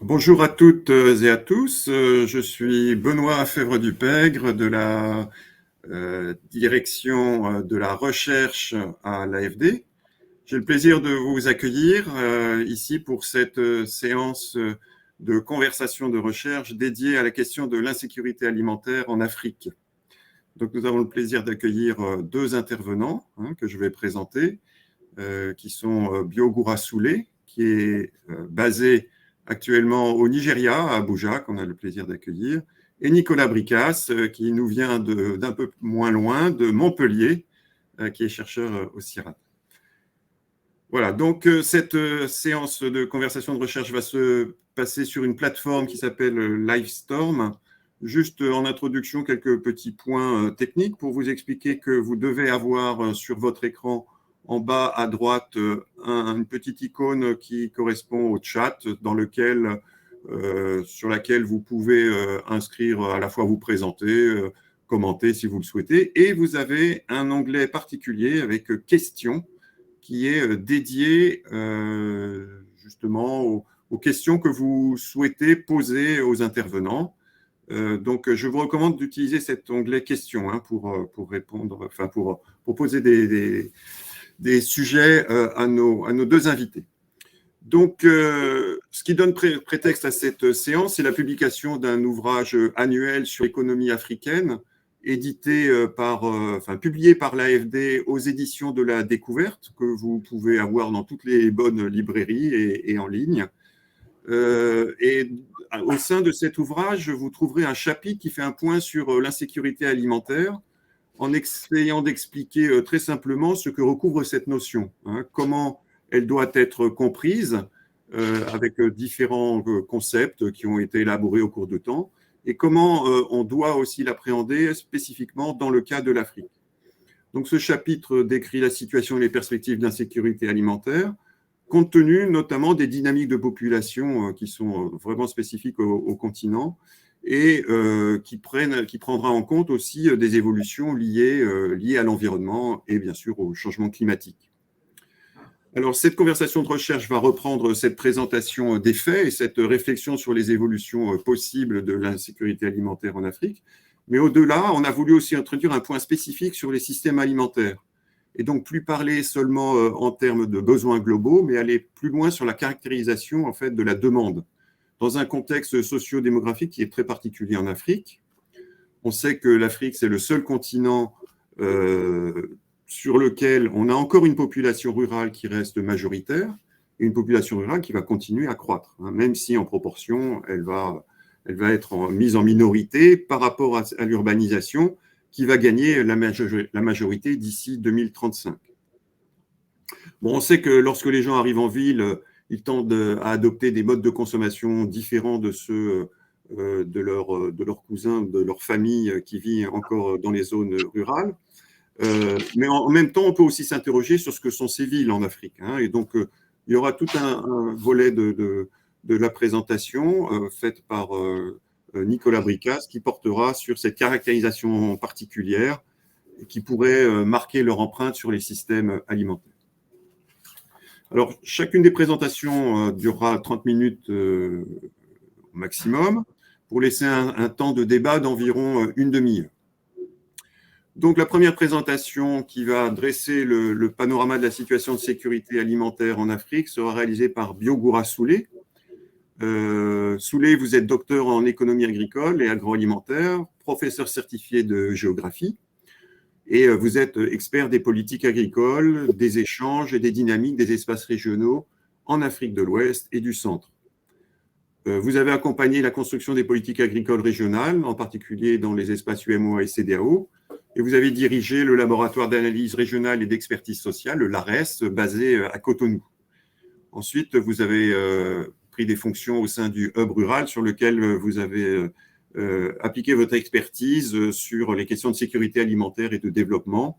Bonjour à toutes et à tous. Je suis Benoît Fèvre-Dupègre de la direction de la recherche à l'AFD. J'ai le plaisir de vous accueillir ici pour cette séance de conversation de recherche dédiée à la question de l'insécurité alimentaire en Afrique. Donc, nous avons le plaisir d'accueillir deux intervenants que je vais présenter, qui sont Biogura Soulé, qui est basé actuellement au Nigeria, à Abuja, qu'on a le plaisir d'accueillir, et Nicolas Bricas, qui nous vient d'un peu moins loin, de Montpellier, qui est chercheur au CIRAD. Voilà, donc cette séance de conversation de recherche va se passer sur une plateforme qui s'appelle Livestorm. Juste en introduction, quelques petits points techniques pour vous expliquer que vous devez avoir sur votre écran en bas à droite une petite icône qui correspond au chat sur laquelle vous pouvez inscrire à la fois vous présenter, commenter si vous le souhaitez. Et vous avez un onglet particulier avec questions qui est dédié justement aux questions que vous souhaitez poser aux intervenants. Donc, je vous recommande d'utiliser cet onglet questions pour répondre, enfin pour poser des sujets à nos deux invités. Donc, ce qui donne prétexte à cette séance, c'est la publication d'un ouvrage annuel sur l'économie africaine, publié par l'AFD aux éditions de la Découverte, que vous pouvez avoir dans toutes les bonnes librairies et en ligne. Et au sein de cet ouvrage, vous trouverez un chapitre qui fait un point sur l'insécurité alimentaire, en essayant d'expliquer très simplement ce que recouvre cette notion, comment elle doit être comprise avec différents concepts qui ont été élaborés au cours de temps, et comment on doit aussi l'appréhender spécifiquement dans le cas de l'Afrique. Donc ce chapitre décrit la situation et les perspectives d'insécurité alimentaire, compte tenu notamment des dynamiques de population qui sont vraiment spécifiques au continent, et qui prendra en compte aussi des évolutions liées à l'environnement et bien sûr au changement climatique. Alors, cette conversation de recherche va reprendre cette présentation des faits et cette réflexion sur les évolutions possibles de l'insécurité alimentaire en Afrique. Mais au-delà, on a voulu aussi introduire un point spécifique sur les systèmes alimentaires. Et donc, plus parler seulement en termes de besoins globaux, mais aller plus loin sur la caractérisation en fait, de la demande. Dans un contexte socio-démographique qui est très particulier en Afrique, on sait que l'Afrique, c'est le seul continent sur lequel on a encore une population rurale qui reste majoritaire, et une population rurale qui va continuer à croître, même si en proportion, elle va être mise en minorité par rapport à l'urbanisation qui va gagner la majorité d'ici 2035. Bon, on sait que lorsque les gens arrivent en ville, ils tendent à adopter des modes de consommation différents de ceux de leurs cousins, de leur famille qui vit encore dans les zones rurales. Mais en même temps, on peut aussi s'interroger sur ce que sont ces villes en Afrique. Et donc, il y aura tout un volet de la présentation faite par Nicolas Bricas qui portera sur cette caractérisation particulière qui pourrait marquer leur empreinte sur les systèmes alimentaires. Alors, chacune des présentations durera 30 minutes au maximum pour laisser un temps de débat d'environ une demi-heure. Donc, la première présentation qui va dresser le panorama de la situation de sécurité alimentaire en Afrique sera réalisée par Biogura Soulé. Soulé, vous êtes docteur en économie agricole et agroalimentaire, professeur certifié de géographie, et vous êtes expert des politiques agricoles, des échanges et des dynamiques des espaces régionaux en Afrique de l'Ouest et du Centre. Vous avez accompagné la construction des politiques agricoles régionales, en particulier dans les espaces UEMOA et CEDEAO, et vous avez dirigé le laboratoire d'analyse régionale et d'expertise sociale, le LARES, basé à Cotonou. Ensuite, vous avez pris des fonctions au sein du Hub rural, sur lequel vous avez appliqué votre expertise sur les questions de sécurité alimentaire et de développement.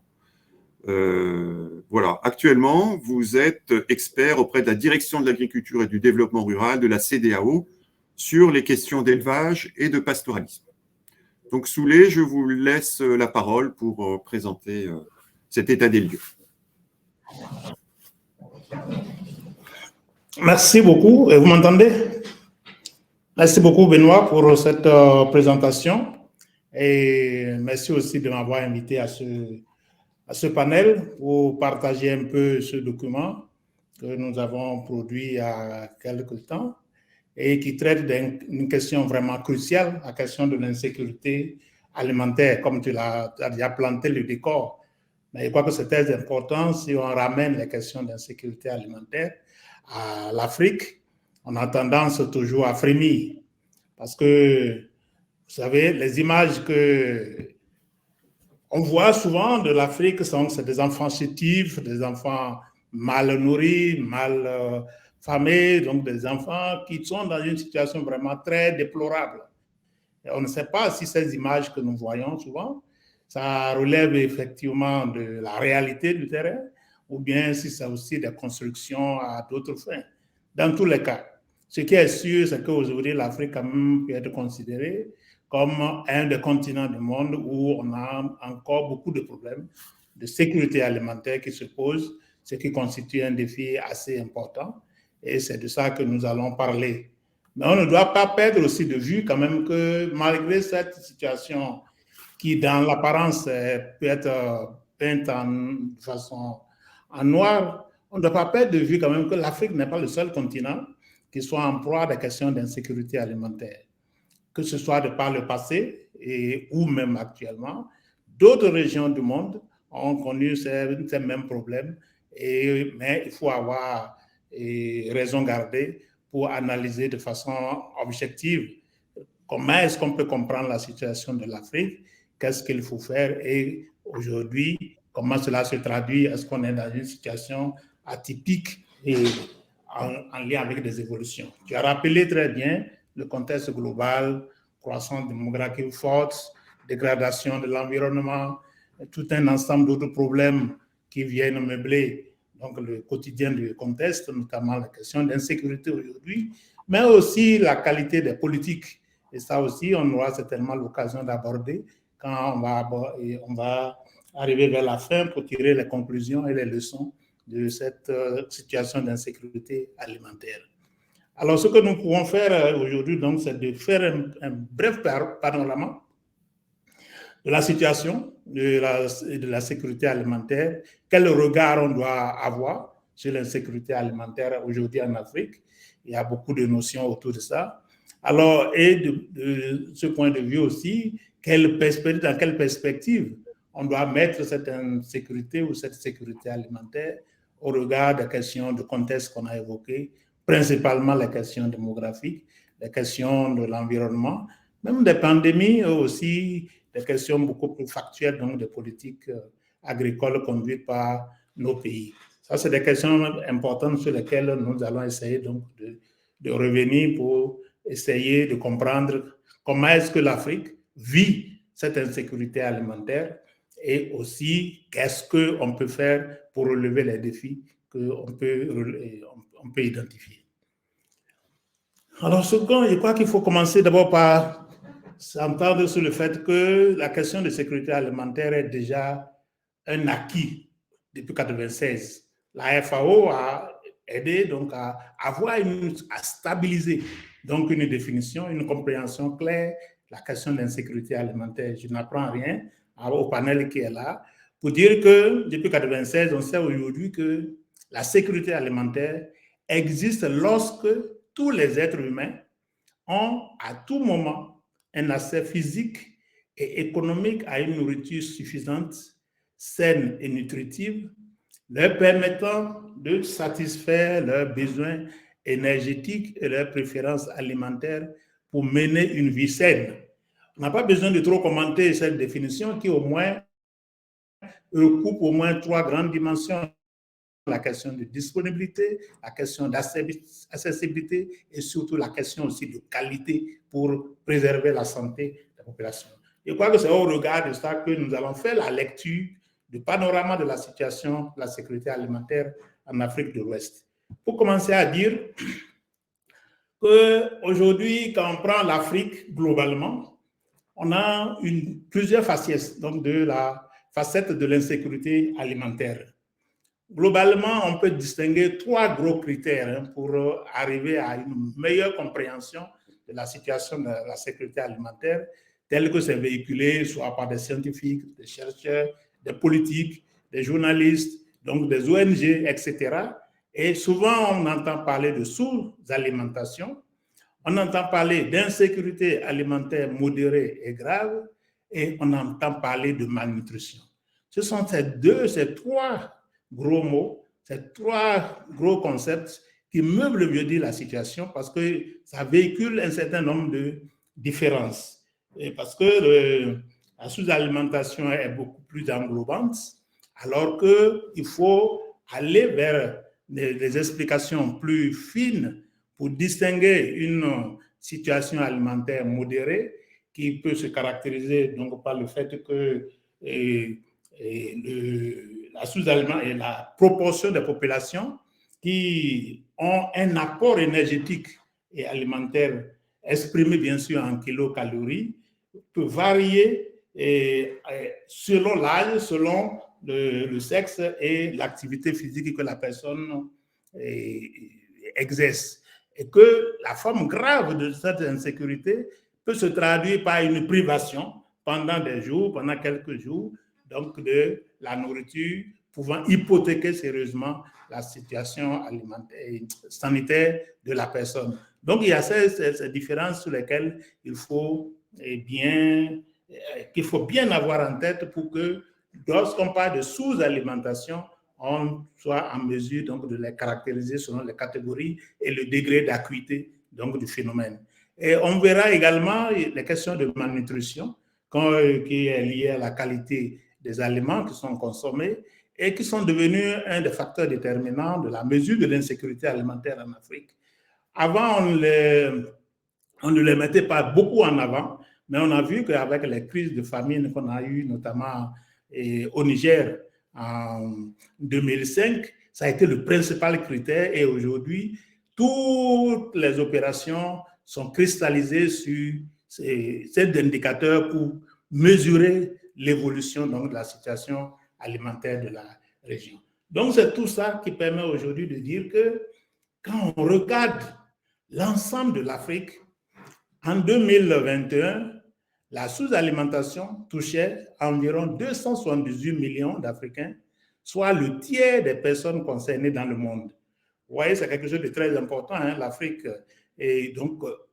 Voilà. Actuellement, vous êtes expert auprès de la Direction de l'agriculture et du développement rural de la CEDEAO sur les questions d'élevage et de pastoralisme. Donc, Soulé, je vous laisse la parole pour présenter cet état des lieux. Merci beaucoup. Vous m'entendez? Merci beaucoup, Benoît, pour cette présentation. Et merci aussi de m'avoir invité à ce panel pour partager un peu ce document que nous avons produit il y a quelque temps et qui traite d'une question vraiment cruciale, la question de l'insécurité alimentaire, comme tu as déjà planté le décor. Mais je crois que c'est très important si on ramène les questions d'insécurité alimentaire à l'Afrique. On a tendance toujours à frémir parce que, vous savez, les images que on voit souvent de l'Afrique, c'est des enfants chétifs, des enfants mal nourris, mal famés, donc des enfants qui sont dans une situation vraiment très déplorable. Et on ne sait pas si ces images que nous voyons souvent, ça relève effectivement de la réalité du terrain, ou bien si c'est aussi des constructions à d'autres fins. Dans tous les cas, ce qui est sûr, c'est qu'aujourd'hui, l'Afrique quand même peut être considérée comme un des continents du monde où on a encore beaucoup de problèmes de sécurité alimentaire qui se posent, ce qui constitue un défi assez important. Et c'est de ça que nous allons parler. Mais on ne doit pas perdre aussi de vue quand même que malgré cette situation qui, dans l'apparence, peut être peinte de façon en noir, on ne doit pas perdre de vue quand même que l'Afrique n'est pas le seul continent qui soit en proie à des questions d'insécurité alimentaire. Que ce soit de par le passé ou même actuellement, d'autres régions du monde ont connu ces mêmes problèmes, mais il faut avoir raison garder pour analyser de façon objective comment est-ce qu'on peut comprendre la situation de l'Afrique, qu'est-ce qu'il faut faire et aujourd'hui, comment cela se traduit, est-ce qu'on est dans une situation atypique et en lien avec des évolutions. Tu as rappelé très bien le contexte global, croissance démographique forte, dégradation de l'environnement, tout un ensemble d'autres problèmes qui viennent meubler donc le quotidien du contexte, notamment la question d'insécurité aujourd'hui, mais aussi la qualité des politiques. Et ça aussi, on aura certainement l'occasion d'aborder quand on va arriver vers la fin pour tirer les conclusions et les leçons de cette situation d'insécurité alimentaire. Alors, ce que nous pouvons faire aujourd'hui, donc, c'est de faire un bref panorama de la situation de la sécurité alimentaire, quel regard on doit avoir sur l'insécurité alimentaire aujourd'hui en Afrique. Il y a beaucoup de notions autour de ça. Alors, et de ce point de vue aussi, dans quelle perspective on doit mettre cette insécurité ou cette sécurité alimentaire au regard des questions de contexte qu'on a évoquées, principalement les questions démographiques, les questions de l'environnement, même des pandémies aussi, des questions beaucoup plus factuelles, donc des politiques agricoles conduites par nos pays. Ça, c'est des questions importantes sur lesquelles nous allons essayer donc de revenir pour essayer de comprendre comment est-ce que l'Afrique vit cette insécurité alimentaire et aussi qu'est-ce qu'on peut faire pour relever les défis qu'on peut identifier. Alors, je crois qu'il faut commencer d'abord par s'entendre sur le fait que la question de sécurité alimentaire est déjà un acquis depuis 1996. La FAO a aidé donc à stabiliser donc une définition, une compréhension claire de la question de l'insécurité alimentaire. Je n'apprends rien au panel qui est là pour dire que depuis 1996, on sait aujourd'hui que la sécurité alimentaire existe lorsque tous les êtres humains ont à tout moment un accès physique et économique à une nourriture suffisante, saine et nutritive, leur permettant de satisfaire leurs besoins énergétiques et leurs préférences alimentaires pour mener une vie saine. On n'a pas besoin de trop commenter cette définition qui au moins recoupe au moins 3 grandes dimensions. La question de disponibilité, la question d'accessibilité et surtout la question aussi de qualité pour préserver la santé de la population. Je crois que c'est au regard de ça que nous allons faire la lecture du panorama de la situation de la sécurité alimentaire en Afrique de l'Ouest. Pour commencer à dire qu'aujourd'hui, quand on prend l'Afrique globalement, on a plusieurs facettes donc de la facette de l'insécurité alimentaire. Globalement, on peut distinguer 3 gros critères pour arriver à une meilleure compréhension de la situation de la sécurité alimentaire, tel que c'est véhiculé soit par des scientifiques, des chercheurs, des politiques, des journalistes, donc des ONG, etc. Et souvent, on entend parler de sous-alimentation, on entend parler d'insécurité alimentaire modérée et grave, et on entend parler de malnutrition. Ce sont ces trois gros mots, ces trois gros concepts qui meublent mieux dire la situation parce que ça véhicule un certain nombre de différences. Et parce que la sous-alimentation est beaucoup plus englobante, alors qu'il faut aller vers des explications plus fines pour distinguer une situation alimentaire modérée qui peut se caractériser donc par le fait que la sous-aliment et la proportion des populations qui ont un apport énergétique et alimentaire exprimé bien sûr en kilocalories peut varier selon l'âge, selon le sexe et l'activité physique que la personne exerce. Et que la forme grave de cette insécurité peut se traduire par une privation pendant des jours, pendant quelques jours, donc de la nourriture, pouvant hypothéquer sérieusement la situation alimentaire, sanitaire de la personne. Donc, il y a ces différences sur lesquelles il faut qu'il faut bien avoir en tête pour que, lorsqu'on parle de sous-alimentation, on soit en mesure donc de les caractériser selon les catégories et le degré d'acuité donc du phénomène. Et on verra également les questions de malnutrition qui est liée à la qualité des aliments qui sont consommés et qui sont devenus un des facteurs déterminants de la mesure de l'insécurité alimentaire en Afrique. Avant, on ne les mettait pas beaucoup en avant, mais on a vu qu'avec les crises de famine qu'on a eues, notamment au Niger en 2005, ça a été le principal critère et aujourd'hui, toutes les opérations sont cristallisées sur cet indicateur pour mesurer l'évolution donc, de la situation alimentaire de la région. Donc, c'est tout ça qui permet aujourd'hui de dire que quand on regarde l'ensemble de l'Afrique, en 2021, la sous-alimentation touchait environ 278 millions d'Africains, soit le tiers des personnes concernées dans le monde. Vous voyez, c'est quelque chose de très important. Hein? L'Afrique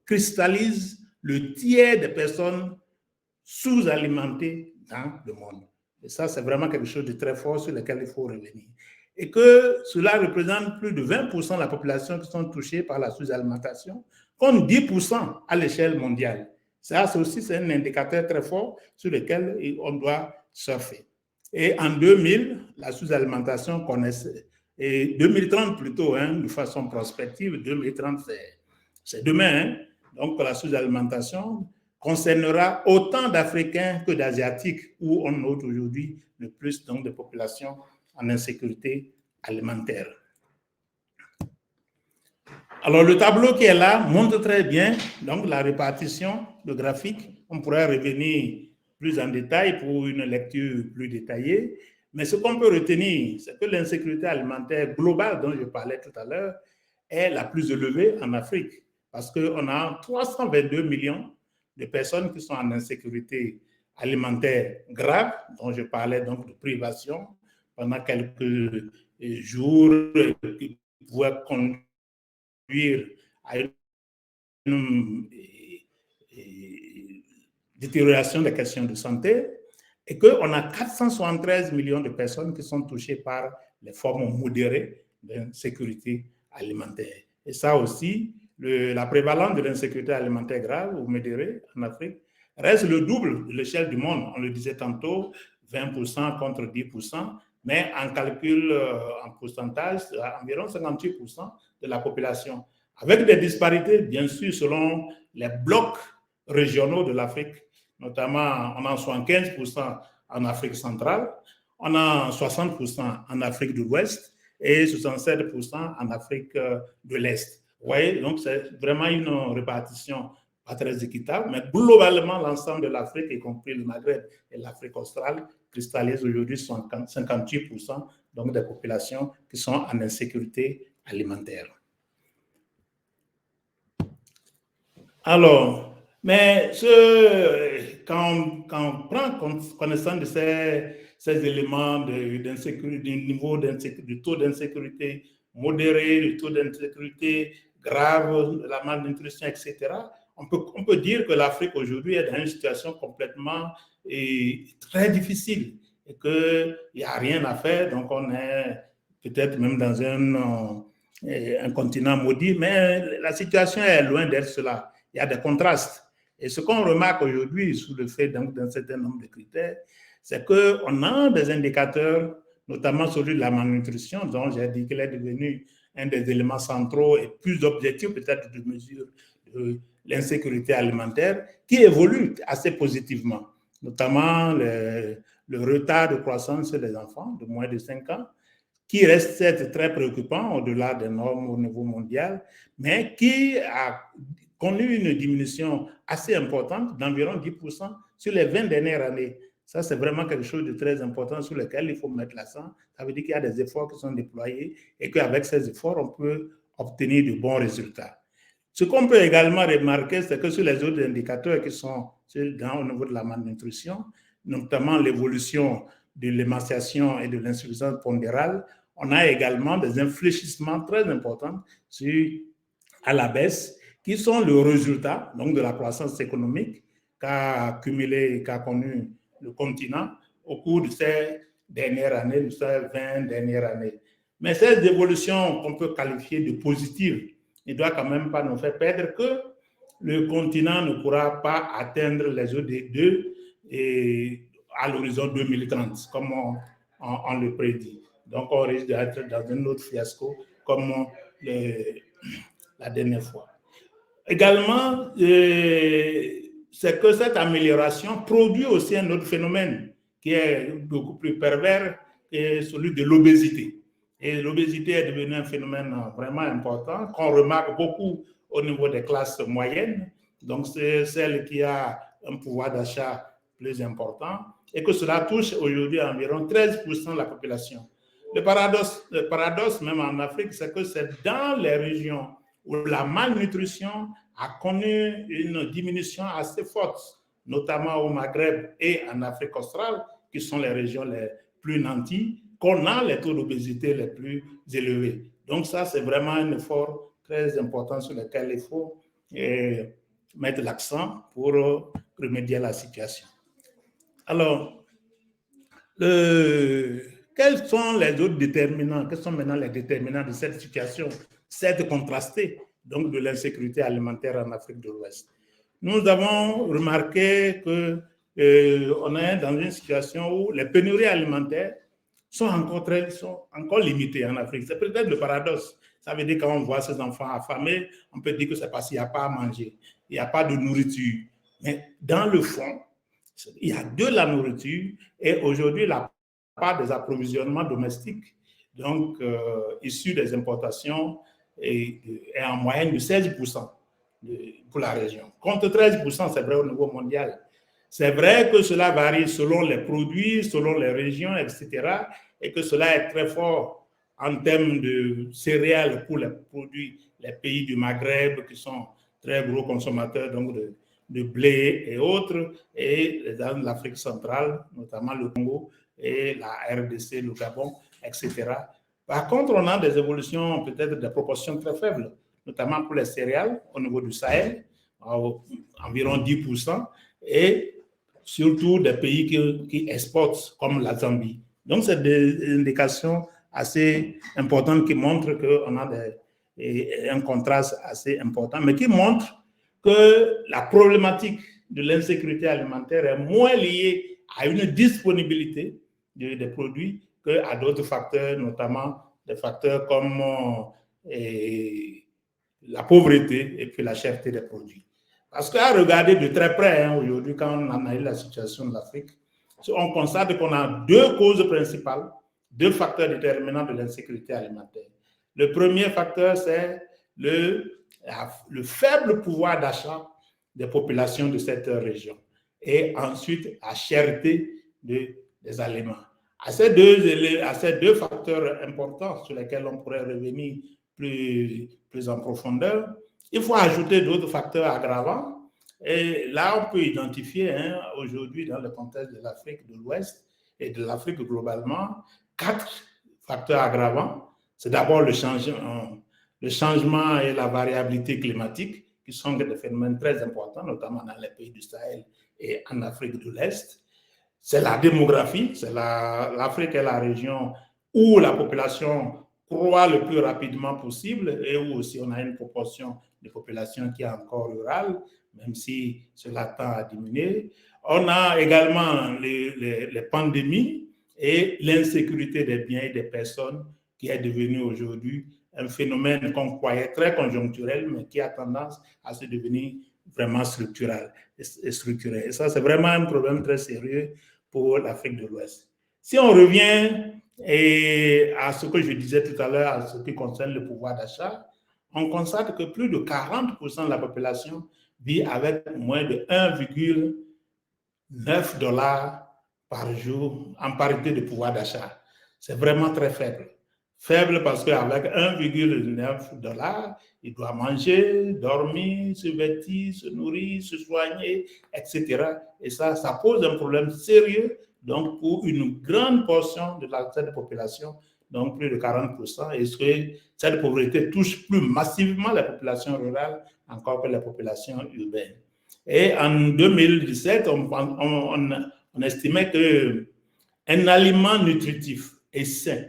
cristallise le tiers des personnes sous-alimentées dans le monde. Et ça, c'est vraiment quelque chose de très fort sur lequel il faut revenir. Et que cela représente plus de 20% de la population qui sont touchées par la sous-alimentation, comme 10% à l'échelle mondiale. Ça, c'est un indicateur très fort sur lequel on doit surfer. Et en 2000, la sous-alimentation connaissait, et 2030 plutôt, hein, de façon prospective, 2030 c'est demain, hein, donc la sous-alimentation concernera autant d'Africains que d'Asiatiques, où on note aujourd'hui le plus donc, de populations en insécurité alimentaire. Alors, le tableau qui est là montre très bien donc, la répartition, le graphique. On pourrait revenir plus en détail pour une lecture plus détaillée. Mais ce qu'on peut retenir, c'est que l'insécurité alimentaire globale dont je parlais tout à l'heure est la plus élevée en Afrique parce qu'on a 322 millions de personnes qui sont en insécurité alimentaire grave, dont je parlais donc de privation pendant quelques jours qui pouvaient conduire à une détérioration des questions de santé, et qu'on a 473 millions de personnes qui sont touchées par les formes modérées d'insécurité alimentaire. Et ça aussi, la prévalence de l'insécurité alimentaire grave ou modérée en Afrique reste le double de l'échelle du monde. On le disait tantôt, 20% contre 10%, mais en calcul en pourcentage, environ 58% de la population. Avec des disparités, bien sûr, selon les blocs régionaux de l'Afrique, notamment on a 75% en Afrique centrale, on a 60% en Afrique de l'Ouest et 67% en Afrique de l'Est. Vous voyez, donc c'est vraiment une répartition pas très équitable, mais globalement, l'ensemble de l'Afrique, y compris le Maghreb et l'Afrique australe, cristallise aujourd'hui 58% donc des populations qui sont en insécurité alimentaire. Alors, mais quand on prend connaissance de ces éléments d'insécurité, du niveau du taux d'insécurité modéré, du taux d'insécurité grave, de la malnutrition, etc., on peut dire que l'Afrique aujourd'hui est dans une situation complètement très difficile et qu'il n'y a rien à faire. Donc, on est peut-être même dans un continent maudit, mais la situation est loin d'être cela. Il y a des contrastes. Et ce qu'on remarque aujourd'hui sous le fait d'un certain nombre de critères, c'est qu'on a des indicateurs, notamment celui de la malnutrition, dont j'ai dit qu'il est devenu un des éléments centraux et plus objectifs peut-être de mesure de l'insécurité alimentaire, qui évolue assez positivement, notamment le retard de croissance des enfants de moins de 5 ans, qui reste très préoccupant au-delà des normes au niveau mondial, mais qui a connu une diminution assez importante d'environ 10% sur les 20 dernières années. Ça, c'est vraiment quelque chose de très important sur lequel il faut mettre l'accent. Ça veut dire qu'il y a des efforts qui sont déployés et qu'avec ces efforts, on peut obtenir de bons résultats. Ce qu'on peut également remarquer, c'est que sur les autres indicateurs qui sont au niveau de la malnutrition, notamment l'évolution de l'émaciation et de l'insuffisance pondérale, on a également des infléchissements très importants à la baisse qui sont le résultat donc, de la croissance économique qu'a connu le continent au cours de ces dernières années, de ces 20 dernières années. Mais ces évolutions qu'on peut qualifier de positives ne doivent quand même pas nous faire perdre que le continent ne pourra pas atteindre les ODD à l'horizon 2030, comme on le prédit. Donc, on risque d'être dans un autre fiasco comme la dernière fois. Également, c'est que cette amélioration produit aussi un autre phénomène qui est beaucoup plus pervers, et celui de l'obésité. Et l'obésité est devenue un phénomène vraiment important, qu'on remarque beaucoup au niveau des classes moyennes. Donc, c'est celle qui a un pouvoir d'achat plus important et que cela touche aujourd'hui environ 13% de la population. Le paradoxe, même en Afrique, c'est que c'est dans les régions où la malnutrition a connu une diminution assez forte, notamment au Maghreb et en Afrique australe, qui sont les régions les plus nanties, qu'on a les taux d'obésité les plus élevés. Donc ça, c'est vraiment un effort très important sur lequel il faut mettre l'accent pour remédier à la situation. Alors, quels sont les autres déterminants? Quels sont maintenant les déterminants de cette situation, cette contrastée, donc de l'insécurité alimentaire en Afrique de l'Ouest? Nous avons remarqué qu'on est dans une situation où les pénuries alimentaires sont encore limitées en Afrique. C'est peut-être le paradoxe. Ça veut dire quand on voit ces enfants affamés, on peut dire que c'est parce qu'il n'y a pas à manger, il n'y a pas de nourriture. Mais dans le fond, il y a de la nourriture et aujourd'hui, la part des approvisionnements domestiques, donc issus des importations, est en moyenne de 16% pour la région. Contre 13%, c'est vrai au niveau mondial. C'est vrai que cela varie selon les produits, selon les régions, etc. Et que cela est très fort en termes de céréales pour les produits, les pays du Maghreb qui sont très gros consommateurs donc de blé et autres, et dans l'Afrique centrale, notamment le Congo et la RDC, le Gabon, etc. Par contre, on a des évolutions, peut-être des proportions très faibles, notamment pour les céréales au niveau du Sahel, environ 10%, et surtout des pays qui exportent, comme la Zambie. Donc, c'est des indications assez importantes qui montrent qu'on a un contraste assez important, mais qui montrent que la problématique de l'insécurité alimentaire est moins liée à une disponibilité des produits qu'à d'autres facteurs, notamment des facteurs comme la pauvreté et puis la cherté des produits. Parce qu'à regarder de très près, aujourd'hui, quand on analyse la situation de l'Afrique, on constate qu'on a deux causes principales, deux facteurs déterminants de l'insécurité alimentaire. Le premier facteur, c'est le faible pouvoir d'achat des populations de cette région. Et ensuite, la cherté des aliments. À ces deux facteurs importants sur lesquels on pourrait revenir plus en profondeur, Il faut ajouter d'autres facteurs aggravants. Et là, on peut identifier aujourd'hui, dans le contexte de l'Afrique de l'Ouest et de l'Afrique globalement, 4 facteurs aggravants. C'est d'abord le changement et la variabilité climatique, qui sont des phénomènes très importants, notamment dans les pays du Sahel et en Afrique de l'Est. C'est la démographie, l'Afrique est la région où la population croît le plus rapidement possible et où aussi on a une proportion de population qui est encore rurale, même si cela tend à diminuer. On a également les pandémies et l'insécurité des biens et des personnes qui est devenue aujourd'hui un phénomène qu'on croyait très conjoncturel, mais qui a tendance à se devenir vraiment structurel. Et ça, c'est vraiment un problème très sérieux pour l'Afrique de l'Ouest. Si on revient à ce que je disais tout à l'heure, à ce qui concerne le pouvoir d'achat, on constate que plus de 40% de la population vit avec moins de 1,9 $ par jour en parité de pouvoir d'achat. C'est vraiment très faible. Faible parce qu'avec 1,9 $, il doit manger, dormir, se vêtir, se nourrir, se soigner, etc. Et ça pose un problème sérieux donc pour une grande portion de cette population, donc plus de 40%, et cette pauvreté touche plus massivement la population rurale encore que la population urbaine. Et en 2017, on estimait qu'un aliment nutritif et sain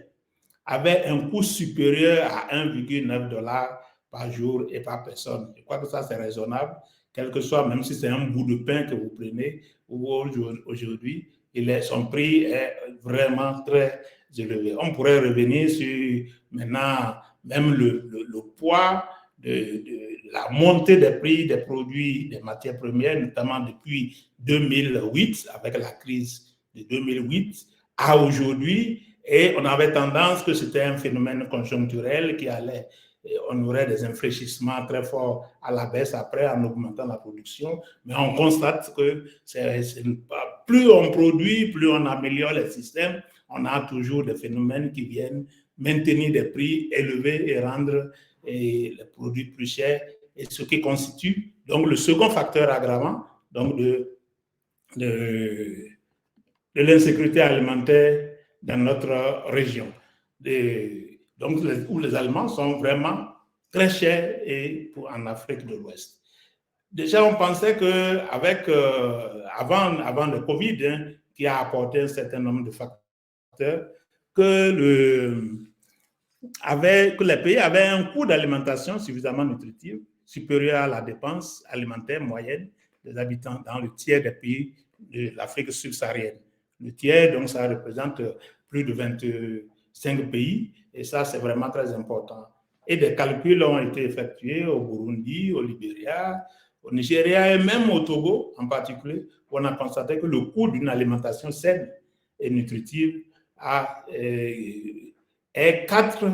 avait un coût supérieur à 1,9 $ par jour et par personne. Je crois que ça, c'est raisonnable, quel que soit, même si c'est un bout de pain que vous prenez, ou aujourd'hui, son prix est vraiment très élevé. On pourrait revenir sur maintenant même le poids de la montée des prix des produits, des matières premières, notamment depuis 2008, avec la crise de 2008, à aujourd'hui. Et on avait tendance que c'était un phénomène conjoncturel qui allait, on aurait des infléchissements très forts à la baisse après en augmentant la production. Mais on constate que plus on produit, plus on améliore les systèmes, on a toujours des phénomènes qui viennent maintenir des prix élevés et rendre les produits plus chers, et ce qui constitue donc le second facteur aggravant donc de l'insécurité alimentaire dans notre région. Où les aliments sont vraiment très chers en Afrique de l'Ouest. Déjà, on pensait qu'avec, avant le Covid, qui a apporté un certain nombre de facteurs, que les pays avaient un coût d'alimentation suffisamment nutritif, supérieur à la dépense alimentaire moyenne des habitants dans le tiers des pays de l'Afrique subsaharienne. Le tiers, donc ça représente plus de 25 pays, et ça, c'est vraiment très important. Et des calculs ont été effectués au Burundi, au Libéria, au Nigeria et même au Togo en particulier, où on a constaté que le coût d'une alimentation saine et nutritive est 4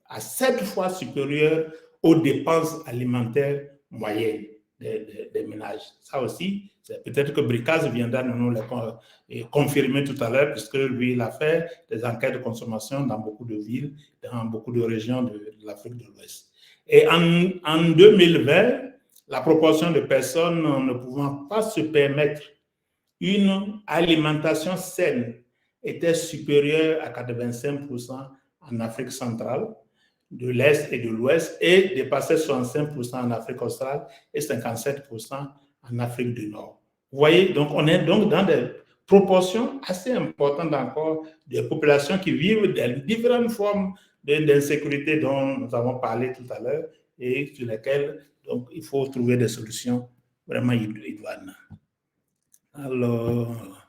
à 7 fois supérieur aux dépenses alimentaires moyennes des ménages. Ça aussi, peut-être que Bricaz viendra nous le confirmer tout à l'heure, puisque lui, il a fait des enquêtes de consommation dans beaucoup de villes, dans beaucoup de régions de l'Afrique de l'Ouest. Et en 2020, la proportion de personnes ne pouvant pas se permettre une alimentation saine était supérieure à 85% en Afrique centrale, de l'Est et de l'Ouest, et dépassait 65% en Afrique australe et 57% en Afrique du Nord. Vous voyez, donc on est donc dans des proportions assez importantes encore de populations qui vivent dans différentes formes d'insécurité dont nous avons parlé tout à l'heure et sur lesquelles donc, il faut trouver des solutions vraiment idoines. Alors,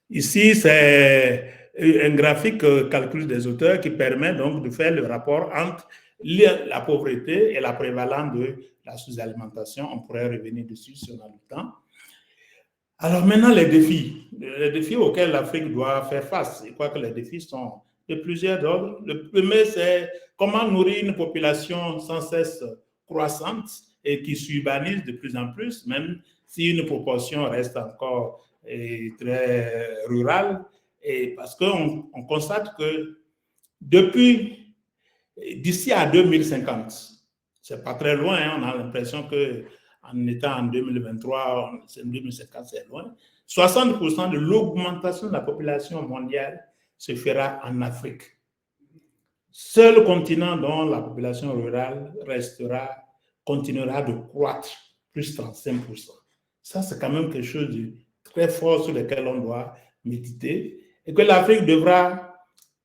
ici, c'est un graphique calcul des auteurs qui permet donc de faire le rapport entre la pauvreté et la prévalence de la sous-alimentation. On pourrait revenir dessus si on a le temps. Alors maintenant, les défis auxquels l'Afrique doit faire face. Je crois que les défis sont de plusieurs ordres. Le premier, c'est comment nourrir une population sans cesse croissante et qui s'urbanise de plus en plus, même si une proportion reste encore très rurale. Et parce qu'on constate que d'ici à 2050, c'est pas très loin, hein, on a l'impression qu'en étant en 2023, en 2050, c'est loin. 60% de l'augmentation de la population mondiale se fera en Afrique. Seul continent dont la population rurale continuera de croître, plus 35%. Ça, c'est quand même quelque chose de très fort sur lequel on doit méditer, et que l'Afrique devra,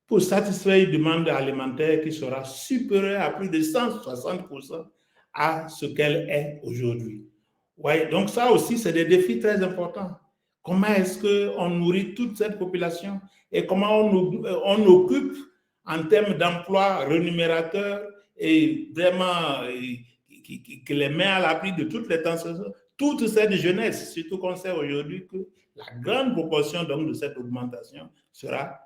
pour satisfaire une demande alimentaire qui sera supérieure à plus de 160% à ce qu'elle est aujourd'hui. Ouais, donc ça aussi, c'est des défis très importants. Comment est-ce qu'on nourrit toute cette population et comment on occupe en termes d'emploi rémunérateurs et vraiment qui les met à l'abri de toutes les tensions, toute cette jeunesse, surtout qu'on sait aujourd'hui que la grande proportion donc, de cette augmentation sera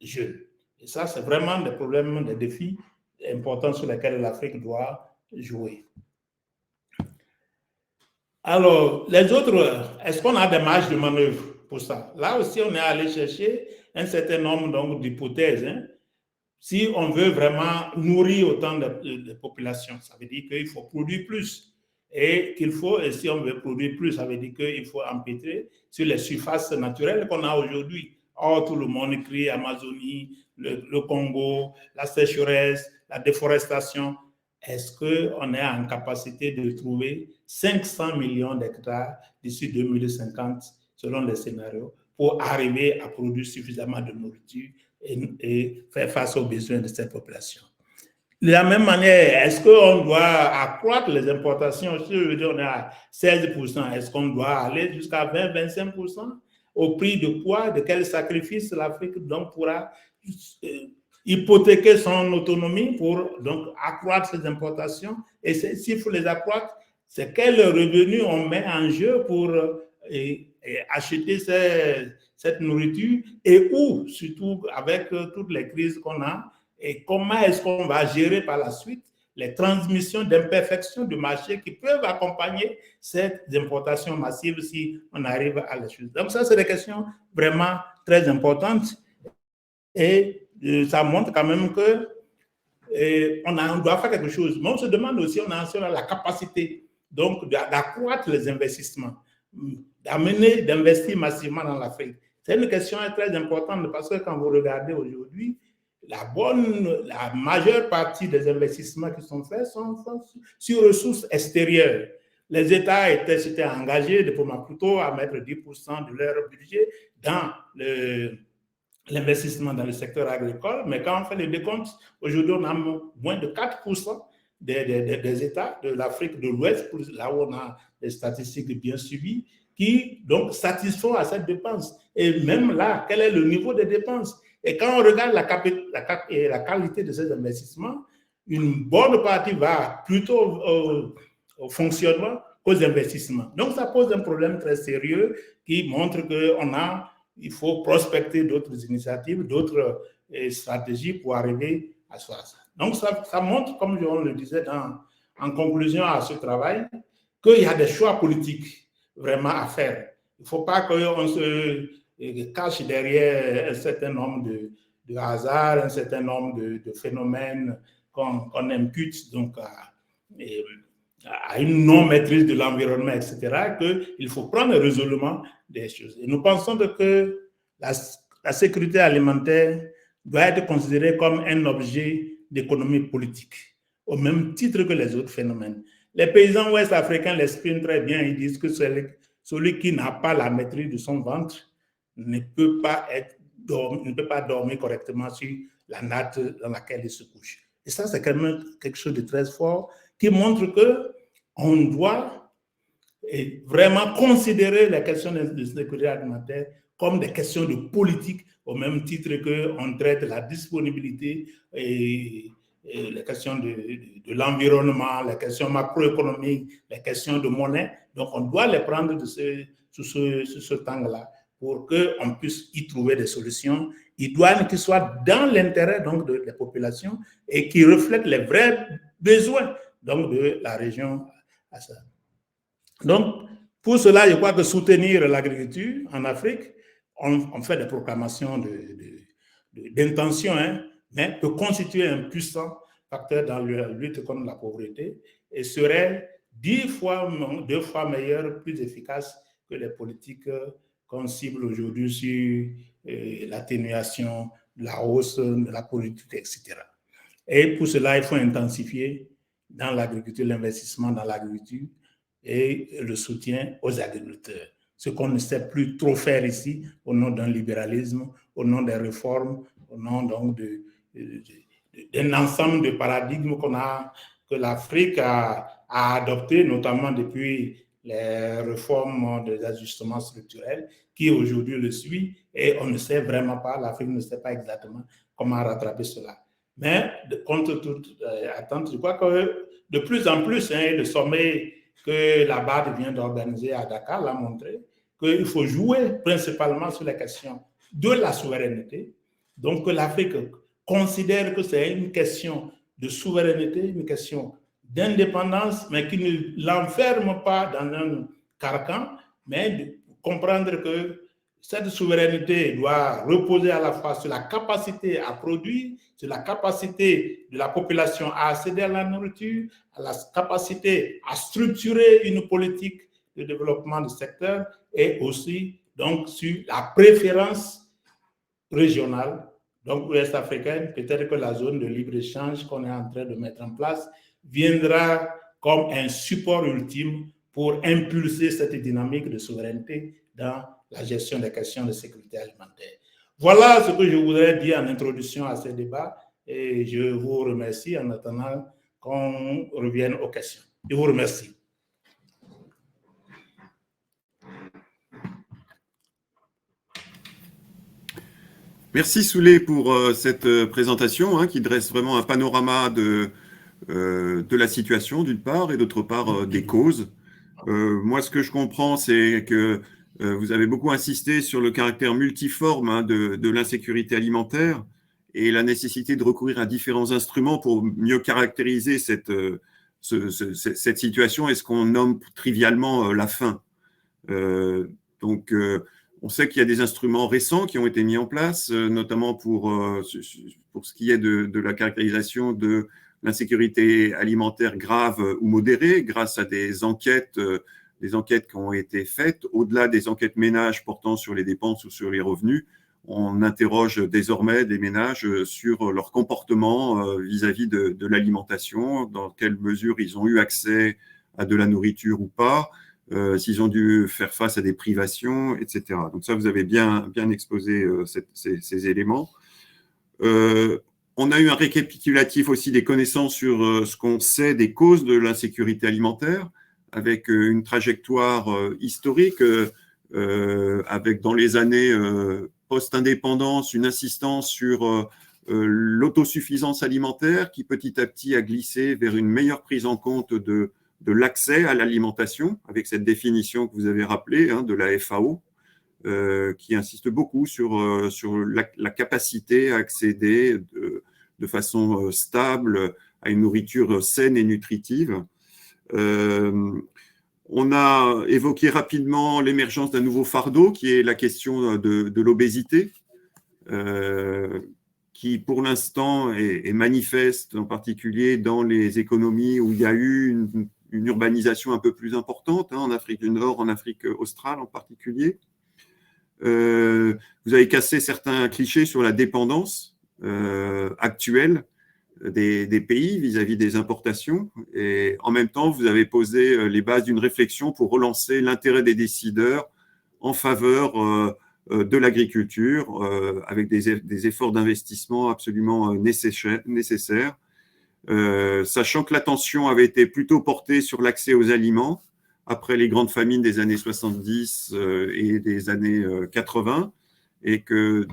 jeune. Et ça, c'est vraiment des problèmes, des défis importants sur lesquels l'Afrique doit jouer. Alors, les autres, est-ce qu'on a des marges de manœuvre pour ça? Là aussi, on est allé chercher un certain nombre d'hypothèses. Hein. Si on veut vraiment nourrir autant de populations, ça veut dire qu'il faut produire plus. Et si on veut produire plus, ça veut dire qu'il faut empêtrer sur les surfaces naturelles qu'on a aujourd'hui. Or, tout le monde crie Amazonie, le Congo, la sécheresse, la déforestation. Est-ce qu'on est en capacité de trouver 500 millions d'hectares d'ici 2050, selon les scénarios, pour arriver à produire suffisamment de nourriture et faire face aux besoins de cette population? De la même manière, est-ce qu'on doit accroître les importations? Si on est à 16%, est-ce qu'on doit aller jusqu'à 20-25%? Au prix de quoi? De quel sacrifice l'Afrique donc pourra hypothéquer son autonomie pour donc accroître ses importations? Et s'il faut les accroître, c'est quel revenu on met en jeu pour acheter cette nourriture et où, surtout avec toutes les crises qu'on a, et comment est-ce qu'on va gérer par la suite les transmissions d'imperfections de marché qui peuvent accompagner cette importation massive si on arrive à les choses. Donc ça, c'est des questions vraiment très importantes et ça montre quand même que on doit faire quelque chose. Mais on se demande aussi, on a la capacité donc d'accroître les investissements, d'investir massivement dans l'Afrique. C'est une question très importante parce que quand vous regardez aujourd'hui, la majeure partie des investissements qui sont faits sont sur ressources extérieures. Les États s'étaient engagés depuis Maputo à mettre 10% de leur budget dans l'investissement dans le secteur agricole, mais quand on fait le décompte, aujourd'hui on a moins de 4% des États de l'Afrique de l'Ouest, là où on a des statistiques bien suivies, qui donc satisfont à cette dépense. Et même là, quel est le niveau des dépenses? Et quand on regarde la qualité de ces investissements, une bonne partie va plutôt au fonctionnement qu'aux investissements. Donc, ça pose un problème très sérieux qui montre qu'il faut prospecter d'autres initiatives, d'autres stratégies pour arriver à ça. Donc, ça montre, comme on le disait en conclusion à ce travail, qu'il y a des choix politiques vraiment à faire. Il ne faut pas qu'on se cache derrière un certain nombre de hasards, un certain nombre de phénomènes qu'on impute donc à une non-maîtrise de l'environnement, etc., qu'il faut prendre résolument des choses. Et nous pensons que la sécurité alimentaire doit être considérée comme un objet d'économie politique, au même titre que les autres phénomènes. Les paysans ouest-africains l'expriment très bien, ils disent que celui qui n'a pas la maîtrise de son ventre ne peut pas dormir correctement sur la natte dans laquelle il se couche. Et ça, c'est quand même quelque chose de très fort qui montre qu'on doit vraiment considérer les questions de sécurité alimentaire comme des questions de politique, au même titre qu'on traite la disponibilité et les questions de l'environnement, les questions macroéconomiques, les questions de monnaie. Donc, on doit les prendre sous ce angle-là pour qu'on puisse y trouver des solutions idoines qui soient dans l'intérêt donc des populations et qui reflètent les vrais besoins donc de la région. Donc, pour cela, je crois que soutenir l'agriculture en Afrique, on fait des proclamations d'intention, hein, mais peut constituer un puissant facteur dans la lutte contre la pauvreté et serait 2 fois meilleur, plus efficace que les politiques qu'on cible aujourd'hui sur l'atténuation, la hausse de la politique, etc. Et pour cela, il faut intensifier dans l'agriculture, l'investissement dans l'agriculture et le soutien aux agriculteurs. Ce qu'on ne sait plus trop faire ici au nom d'un libéralisme, au nom des réformes, au nom donc d'un ensemble de paradigmes que l'Afrique a adopté, notamment depuis les réformes des ajustements structurels, qui aujourd'hui le suit, et on ne sait vraiment pas, l'Afrique ne sait pas exactement comment rattraper cela. Mais contre toute attente, je crois que de plus en plus, le sommet que la BAD vient d'organiser à Dakar l'a montré, qu'il faut jouer principalement sur la question de la souveraineté. Donc, que l'Afrique considère que c'est une question de souveraineté, une question d'indépendance, mais qui ne l'enferme pas dans un carcan, mais de comprendre que cette souveraineté doit reposer à la fois sur la capacité à produire, sur la capacité de la population à accéder à la nourriture, à la capacité à structurer une politique de développement du secteur et aussi donc sur la préférence régionale, donc ouest africaine. Peut-être que la zone de libre-échange qu'on est en train de mettre en place viendra comme un support ultime pour impulser cette dynamique de souveraineté dans la gestion des questions de sécurité alimentaire. Voilà ce que je voudrais dire en introduction à ce débat et je vous remercie en attendant qu'on revienne aux questions. Je vous remercie. Merci Soulé pour cette présentation qui dresse vraiment un panorama de la situation d'une part et d'autre part des causes. Moi, ce que je comprends, c'est que vous avez beaucoup insisté sur le caractère multiforme de l'insécurité alimentaire et la nécessité de recourir à différents instruments pour mieux caractériser cette situation et ce qu'on nomme trivialement la faim. Donc, on sait qu'il y a des instruments récents qui ont été mis en place, notamment pour ce qui est de la caractérisation de l'insécurité alimentaire grave ou modérée, grâce à des enquêtes qui ont été faites. Au-delà des enquêtes ménages portant sur les dépenses ou sur les revenus, on interroge désormais des ménages sur leur comportement vis-à-vis de l'alimentation, dans quelle mesure ils ont eu accès à de la nourriture ou pas, s'ils ont dû faire face à des privations, etc. Donc ça, vous avez bien exposé ces éléments. On a eu un récapitulatif aussi des connaissances sur ce qu'on sait des causes de l'insécurité alimentaire, avec une trajectoire historique, avec dans les années post-indépendance une insistance sur l'autosuffisance alimentaire qui petit à petit a glissé vers une meilleure prise en compte de l'accès à l'alimentation, avec cette définition que vous avez rappelée de la FAO, qui insiste beaucoup sur la capacité à accéder de façon stable à une nourriture saine et nutritive. On a évoqué rapidement l'émergence d'un nouveau fardeau, qui est la question de l'obésité, qui pour l'instant est manifeste, en particulier dans les économies où il y a eu une urbanisation un peu plus importante, en Afrique du Nord, en Afrique australe en particulier. Vous avez cassé certains clichés sur la dépendance actuelle des pays vis-à-vis des importations, et en même temps, vous avez posé les bases d'une réflexion pour relancer l'intérêt des décideurs en faveur de l'agriculture, avec des efforts d'investissement absolument nécessaires, sachant que l'attention avait été plutôt portée sur l'accès aux aliments après les grandes famines des années 70 et des années 80, et que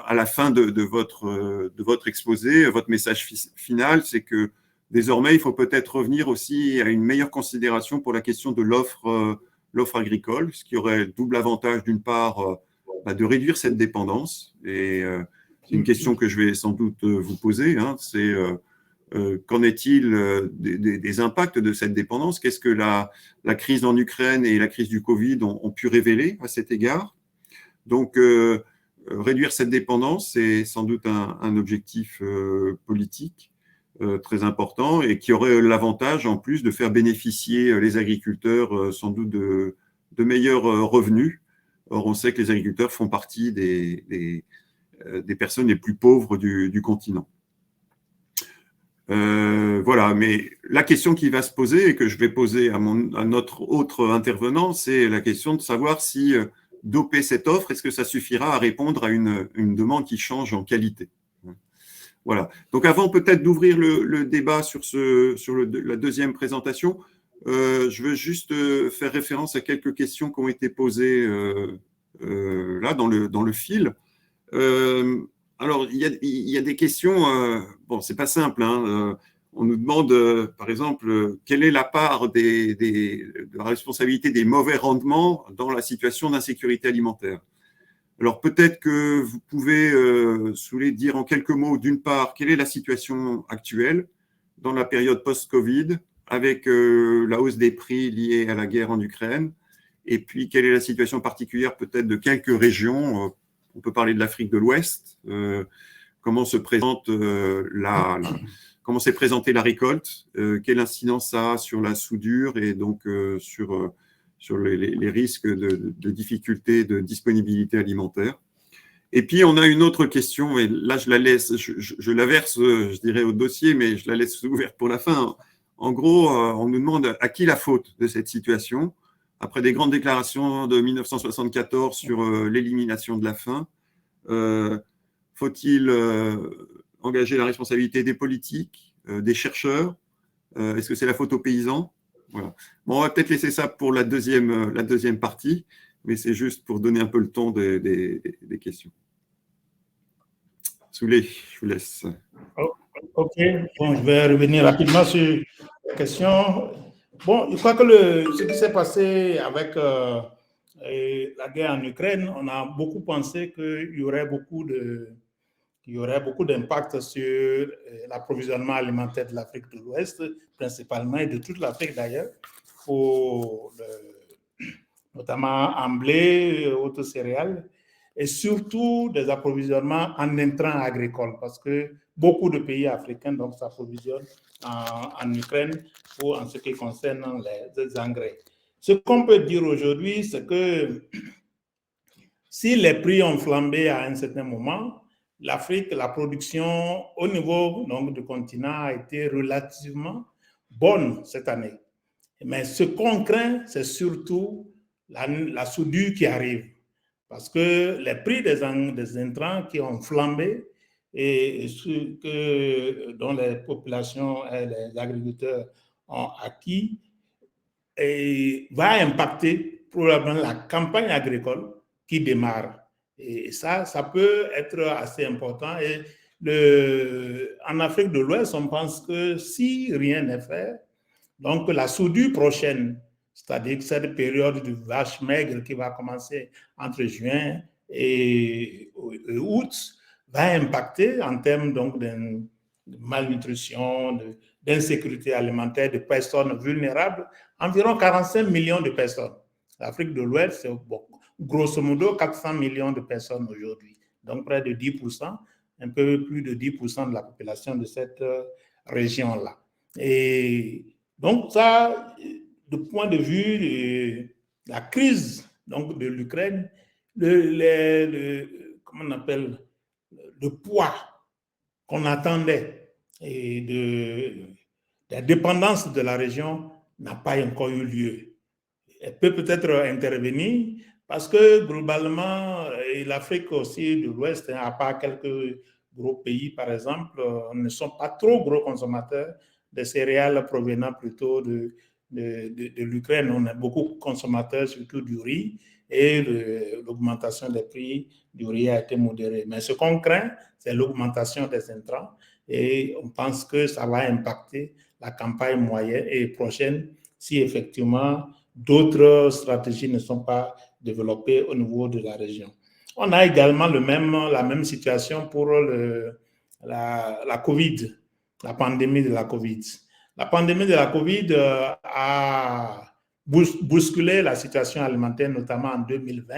à la fin de votre exposé, votre message final, c'est que désormais, il faut peut-être revenir aussi à une meilleure considération pour la question de l'offre agricole, ce qui aurait le double avantage, d'une part, de réduire cette dépendance. Et c'est une question que je vais sans doute vous poser, c'est qu'en est-il des impacts de cette dépendance? Qu'est-ce que la crise en Ukraine et la crise du Covid ont pu révéler à cet égard? Donc, réduire cette dépendance, c'est sans doute un objectif politique. très important et qui aurait l'avantage en plus de faire bénéficier les agriculteurs sans doute de meilleurs revenus. Or, on sait que les agriculteurs font partie des personnes les plus pauvres du continent. Voilà, mais la question qui va se poser et que je vais poser à notre autre intervenant, c'est la question de savoir si doper cette offre, est-ce que ça suffira à répondre à une demande qui change en qualité. Voilà. Donc avant peut-être d'ouvrir le débat sur la deuxième présentation, je veux juste faire référence à quelques questions qui ont été posées là dans le fil. Alors, il y a des questions, bon, c'est pas simple, hein, on nous demande, par exemple, quelle est la part de la responsabilité des mauvais rendements dans la situation d'insécurité alimentaire. Alors, peut-être que vous pouvez, Soulé, dire en quelques mots, d'une part, quelle est la situation actuelle dans la période post-Covid, avec la hausse des prix liée à la guerre en Ukraine, et puis quelle est la situation particulière peut-être de quelques régions. On peut parler de l'Afrique de l'Ouest. Comment se présente comment s'est présentée la récolte, quelle incidence ça a sur la soudure et donc sur les risques de difficultés de disponibilité alimentaire. Et puis on a une autre question, et là je la laisse, je la verse, je dirais, au dossier, mais je la laisse ouverte pour la fin. En gros, on nous demande à qui la faute de cette situation. Après des grandes déclarations de 1974 sur l'élimination de la faim, faut-il engager la responsabilité des politiques, des chercheurs? Est-ce que c'est la faute aux paysans? Voilà. Bon, on va peut-être laisser ça pour la deuxième partie, mais c'est juste pour donner un peu le ton des questions. Soulé, je vous laisse. Ok, bon, je vais revenir rapidement sur la question. Bon, je crois que ce qui s'est passé avec la guerre en Ukraine, on a beaucoup pensé qu'il y aurait beaucoup d'impact sur l'approvisionnement alimentaire de l'Afrique de l'Ouest, principalement, et de toute l'Afrique d'ailleurs, notamment en blé, autres céréales, et surtout des approvisionnements en intrants agricoles, parce que beaucoup de pays africains donc s'approvisionnent en Ukraine en ce qui concerne les engrais. Ce qu'on peut dire aujourd'hui, c'est que si les prix ont flambé à un certain moment, l'Afrique, la production au niveau donc, du continent a été relativement bonne cette année. Mais ce qu'on craint, c'est surtout la soudure qui arrive. Parce que les prix des intrants qui ont flambé et dont les populations et les agriculteurs ont acquis, va impacter probablement la campagne agricole qui démarre. Et ça peut être assez important. Et en Afrique de l'Ouest, on pense que si rien n'est fait, donc la soudure prochaine, c'est-à-dire cette période de vache maigre qui va commencer entre juin et août, va impacter en termes donc de malnutrition, d'insécurité alimentaire, de personnes vulnérables, environ 45 millions de personnes. L'Afrique de l'Ouest, c'est grosso modo 400 millions de personnes aujourd'hui, donc près de 10%, un peu plus de 10% de la population de cette région-là. Et donc ça, du point de vue de la crise donc, de l'Ukraine, comment on appelle, le poids qu'on attendait et de la dépendance de la région n'a pas encore eu lieu. Elle peut peut-être intervenir parce que globalement, l'Afrique aussi de l'Ouest, à part quelques gros pays par exemple, ne sont pas trop gros consommateurs de céréales provenant plutôt de l'Ukraine. On est beaucoup consommateurs surtout du riz et l'augmentation des prix du riz a été modérée. Mais ce qu'on craint, c'est l'augmentation des intrants et on pense que ça va impacter la campagne moyenne et prochaine si effectivement d'autres stratégies ne sont pas développées au niveau de la région. On a également la même situation pour la COVID, la pandémie de la COVID. La pandémie de la COVID a bousculé la situation alimentaire, notamment en 2020,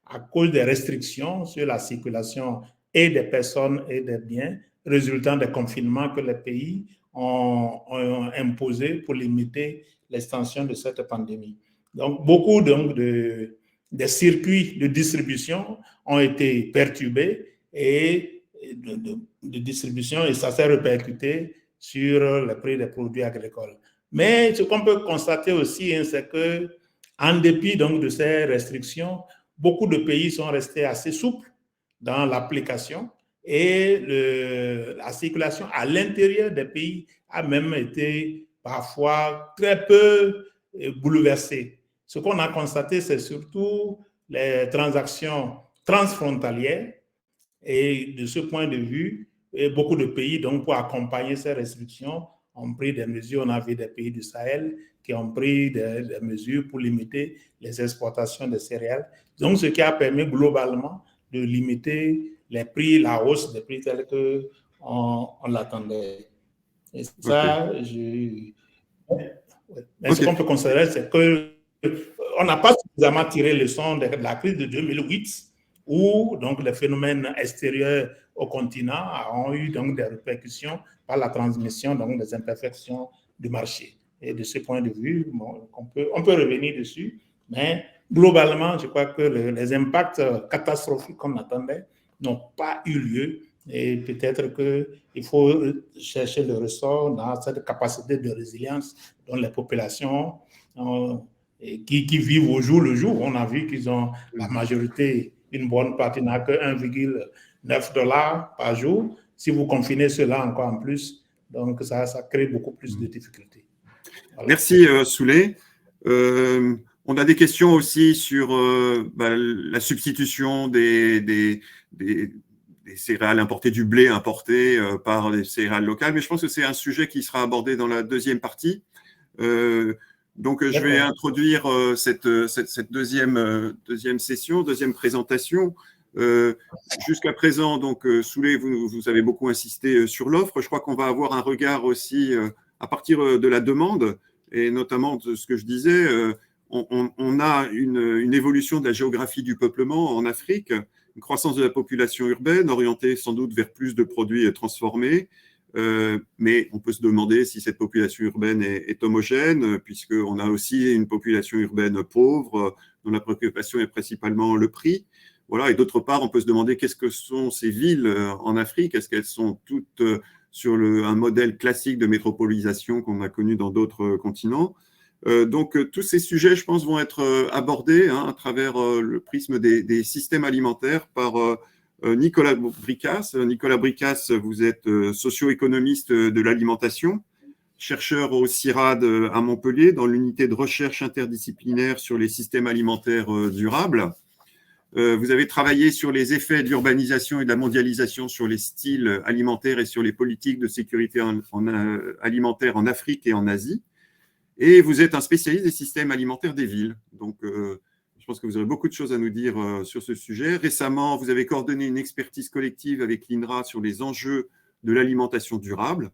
à cause des restrictions sur la circulation et des personnes et des biens résultant des confinements que les pays ont imposés pour limiter l'extension de cette pandémie. Donc, beaucoup des circuits de distribution ont été perturbés et de distribution, et ça s'est répercuté sur le prix des produits agricoles. Mais ce qu'on peut constater aussi, c'est que, en dépit donc de ces restrictions, beaucoup de pays sont restés assez souples dans l'application et la circulation à l'intérieur des pays a même été parfois très peu bouleversée. Ce qu'on a constaté, c'est surtout les transactions transfrontalières. Et de ce point de vue, beaucoup de pays, donc, pour accompagner ces restrictions, ont pris des mesures. On a vu des pays du Sahel qui ont pris des mesures pour limiter les exportations de céréales. Donc, ce qui a permis globalement de limiter les prix, la hausse des prix tels qu'on l'attendait. Et ça, mais ce qu'on peut considérer, c'est qu'on n'a pas suffisamment tiré le leçon de la crise de 2008, où donc, les phénomènes extérieurs au continent ont eu donc, des répercussions par la transmission donc, des imperfections du marché. Et de ce point de vue, bon, on peut revenir dessus, mais globalement, je crois que les impacts catastrophiques qu'on attendait n'ont pas eu lieu. Et peut-être qu'il faut chercher le ressort dans cette capacité de résilience dont les populations qui vivent au jour le jour. On a vu qu'ils ont la majorité, une bonne partie n'a que 1,9 $ par jour. Si vous confinez cela encore en plus, donc ça crée beaucoup plus de difficultés. Voilà. Merci Soulé. On a des questions aussi sur la substitution des céréales importées, du blé importé par les céréales locales, mais je pense que c'est un sujet qui sera abordé dans la deuxième partie. Donc, je vais introduire cette deuxième session, deuxième présentation. Jusqu'à présent, donc, Soulé, vous avez beaucoup insisté sur l'offre. Je crois qu'on va avoir un regard aussi à partir de la demande, et notamment de ce que je disais, on a une évolution de la géographie du peuplement en Afrique, une croissance de la population urbaine orientée sans doute vers plus de produits transformés, mais on peut se demander si cette population urbaine est homogène, puisqu'on a aussi une population urbaine pauvre, dont la préoccupation est principalement le prix. Voilà. Et d'autre part, on peut se demander qu'est-ce que sont ces villes en Afrique. Est-ce qu'elles sont toutes sur un modèle classique de métropolisation qu'on a connu dans d'autres continents? Donc, tous ces sujets, je pense, vont être abordés à travers le prisme des systèmes alimentaires par Nicolas Bricas. Nicolas Bricas, vous êtes socio-économiste de l'alimentation, chercheur au CIRAD à Montpellier dans l'unité de recherche interdisciplinaire sur les systèmes alimentaires durables. Vous avez travaillé sur les effets de l'urbanisation et de la mondialisation sur les styles alimentaires et sur les politiques de sécurité alimentaire en Afrique et en Asie. Et vous êtes un spécialiste des systèmes alimentaires des villes. Donc, je pense que vous aurez beaucoup de choses à nous dire sur ce sujet. Récemment, vous avez coordonné une expertise collective avec l'INRA sur les enjeux de l'alimentation durable.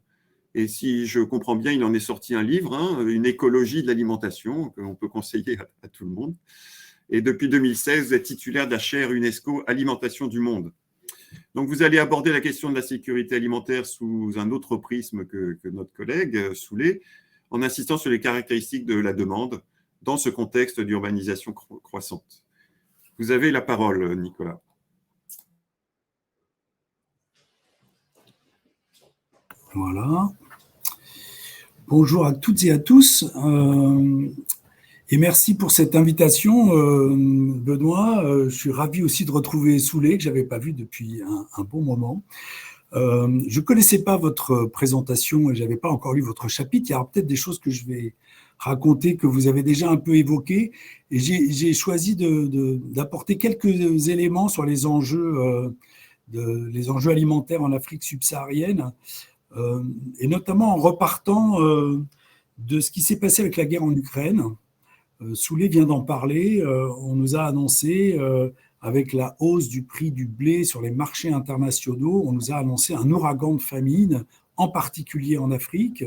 Et si je comprends bien, il en est sorti un livre, une écologie de l'alimentation, qu'on peut conseiller à tout le monde. Et depuis 2016, vous êtes titulaire de la chaire UNESCO Alimentation du Monde. Donc, vous allez aborder la question de la sécurité alimentaire sous un autre prisme que notre collègue Soulé, en insistant sur les caractéristiques de la demande dans ce contexte d'urbanisation croissante. Vous avez la parole, Nicolas. Voilà. Bonjour à toutes et à tous. Et merci pour cette invitation, Benoît. Je suis ravi aussi de retrouver Soulé, que je n'avais pas vu depuis un bon moment. Je ne connaissais pas votre présentation et je n'avais pas encore lu votre chapitre. Il y aura peut-être des choses que je vais raconter que vous avez déjà un peu évoquées. Et j'ai choisi d'apporter quelques éléments sur les enjeux alimentaires en Afrique subsaharienne, et notamment en repartant de ce qui s'est passé avec la guerre en Ukraine. Soulé vient d'en parler. On nous a annoncé, avec la hausse du prix du blé sur les marchés internationaux, on nous a annoncé un ouragan de famine, en particulier en Afrique,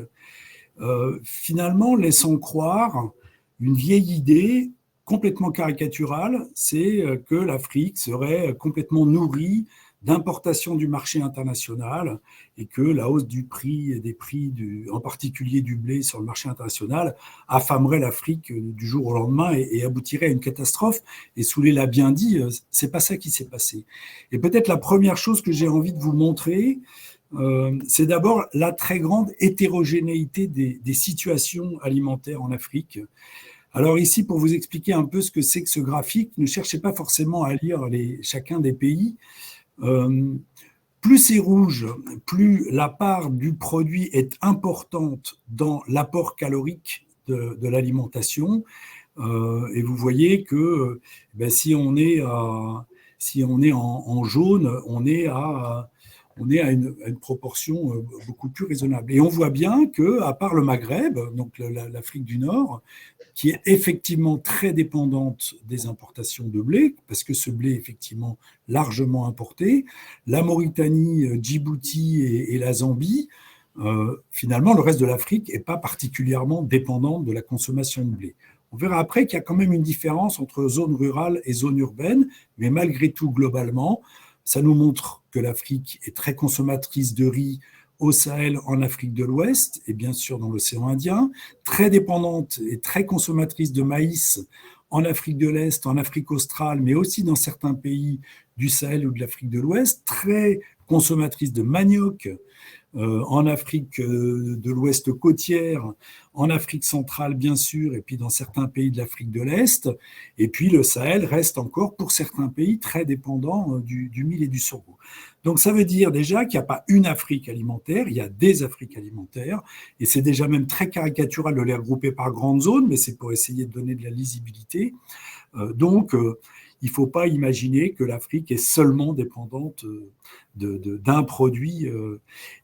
finalement laissant croire une vieille idée complètement caricaturale, c'est que l'Afrique serait complètement nourrie d'importation du marché international et que la hausse du prix, des prix en particulier du blé sur le marché international, affamerait l'Afrique du jour au lendemain et aboutirait à une catastrophe. Et Soulé l'a bien dit, c'est pas ça qui s'est passé. Et peut-être la première chose que j'ai envie de vous montrer, c'est d'abord la très grande hétérogénéité des situations alimentaires en Afrique. Alors ici, pour vous expliquer un peu ce que c'est que ce graphique, ne cherchez pas forcément à lire chacun des pays. Plus c'est rouge, plus la part du produit est importante dans l'apport calorique de l'alimentation. Et vous voyez que si on est en jaune, on est à une proportion beaucoup plus raisonnable. Et on voit bien qu'à part le Maghreb, donc l'Afrique du Nord, qui est effectivement très dépendante des importations de blé, parce que ce blé est effectivement largement importé, la Mauritanie, Djibouti et la Zambie, finalement, le reste de l'Afrique n'est pas particulièrement dépendante de la consommation de blé. On verra après qu'il y a quand même une différence entre zone rurale et zone urbaine, mais malgré tout, globalement, ça nous montre que l'Afrique est très consommatrice de riz au Sahel, en Afrique de l'Ouest et bien sûr dans l'océan Indien, très dépendante et très consommatrice de maïs en Afrique de l'Est, en Afrique australe, mais aussi dans certains pays du Sahel ou de l'Afrique de l'Ouest, très consommatrice de manioc en Afrique de l'Ouest côtière, en Afrique centrale bien sûr, et puis dans certains pays de l'Afrique de l'Est. Et puis le Sahel reste encore pour certains pays très dépendant du mil et du sorgho. Donc ça veut dire déjà qu'il n'y a pas une Afrique alimentaire, il y a des Afriques alimentaires, et c'est déjà même très caricatural de les regrouper par grandes zones, mais c'est pour essayer de donner de la lisibilité. Il ne faut pas imaginer que l'Afrique est seulement dépendante d'un produit.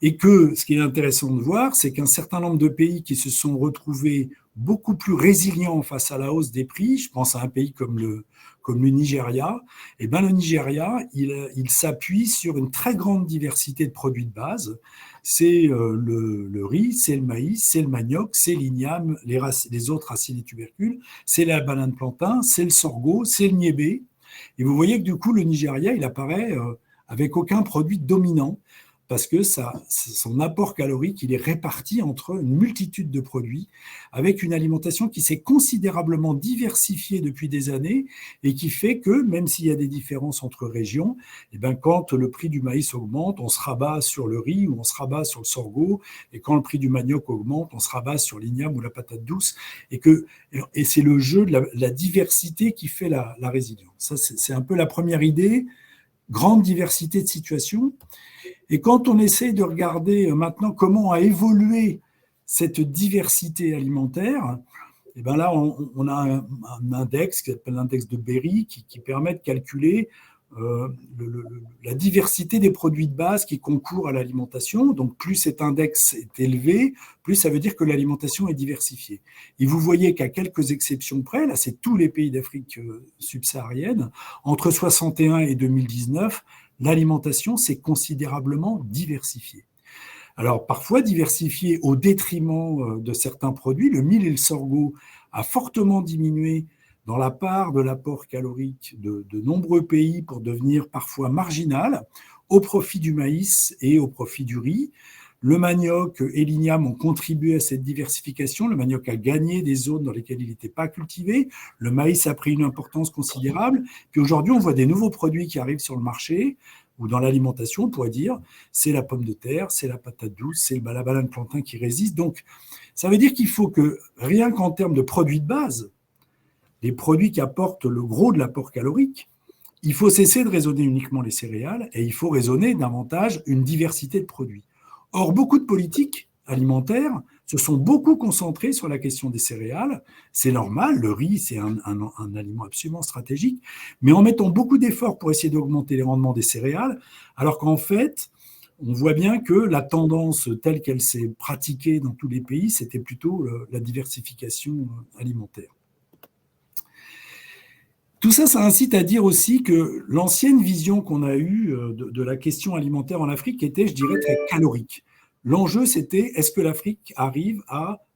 Et que ce qui est intéressant de voir, c'est qu'un certain nombre de pays qui se sont retrouvés beaucoup plus résilients face à la hausse des prix, je pense à un pays comme le Nigeria, et ben le Nigeria, il s'appuie sur une très grande diversité de produits de base. C'est le riz, c'est le maïs, c'est le manioc, c'est l'igname, les autres racines et tubercules, c'est la banane plantain, c'est le sorgho, c'est le niébé. Et vous voyez que du coup, le Nigeria, il apparaît avec aucun produit dominant parce que son apport calorique, il est réparti entre une multitude de produits avec une alimentation qui s'est considérablement diversifiée depuis des années et qui fait que, même s'il y a des différences entre régions, eh ben, quand le prix du maïs augmente, on se rabat sur le riz ou on se rabat sur le sorgho, et quand le prix du manioc augmente, on se rabat sur l'igname ou la patate douce, et c'est le jeu de la diversité qui fait la résilience. Ça, c'est un peu la première idée, grande diversité de situations. Et quand on essaie de regarder maintenant comment a évolué cette diversité alimentaire, et ben là, on a un index qui s'appelle l'index de Berry qui permet de calculer la diversité des produits de base qui concourent à l'alimentation. Donc, plus cet index est élevé, plus ça veut dire que l'alimentation est diversifiée. Et vous voyez qu'à quelques exceptions près, là, c'est tous les pays d'Afrique subsaharienne, entre 61 et 2019, l'alimentation s'est considérablement diversifiée. Alors, parfois diversifiée au détriment de certains produits. Le mil et le sorgho a fortement diminué dans la part de l'apport calorique de nombreux pays pour devenir parfois marginal, au profit du maïs et au profit du riz. Le manioc et l'igname ont contribué à cette diversification. Le manioc a gagné des zones dans lesquelles il n'était pas cultivé. Le maïs a pris une importance considérable. Puis aujourd'hui, on voit des nouveaux produits qui arrivent sur le marché ou dans l'alimentation, on pourrait dire, c'est la pomme de terre, c'est la patate douce, c'est la banane plantain qui résiste. Donc, ça veut dire qu'il faut que, rien qu'en termes de produits de base, les produits qui apportent le gros de l'apport calorique, il faut cesser de raisonner uniquement les céréales et il faut raisonner davantage une diversité de produits. Or, beaucoup de politiques alimentaires se sont beaucoup concentrés sur la question des céréales. C'est normal, le riz, c'est un aliment absolument stratégique, mais en mettant beaucoup d'efforts pour essayer d'augmenter les rendements des céréales, alors qu'en fait, on voit bien que la tendance telle qu'elle s'est pratiquée dans tous les pays, c'était plutôt la diversification alimentaire. Tout ça, ça incite à dire aussi que l'ancienne vision qu'on a eue de la question alimentaire en Afrique était, je dirais, très calorique. L'enjeu, c'était est-ce que l'Afrique arrive à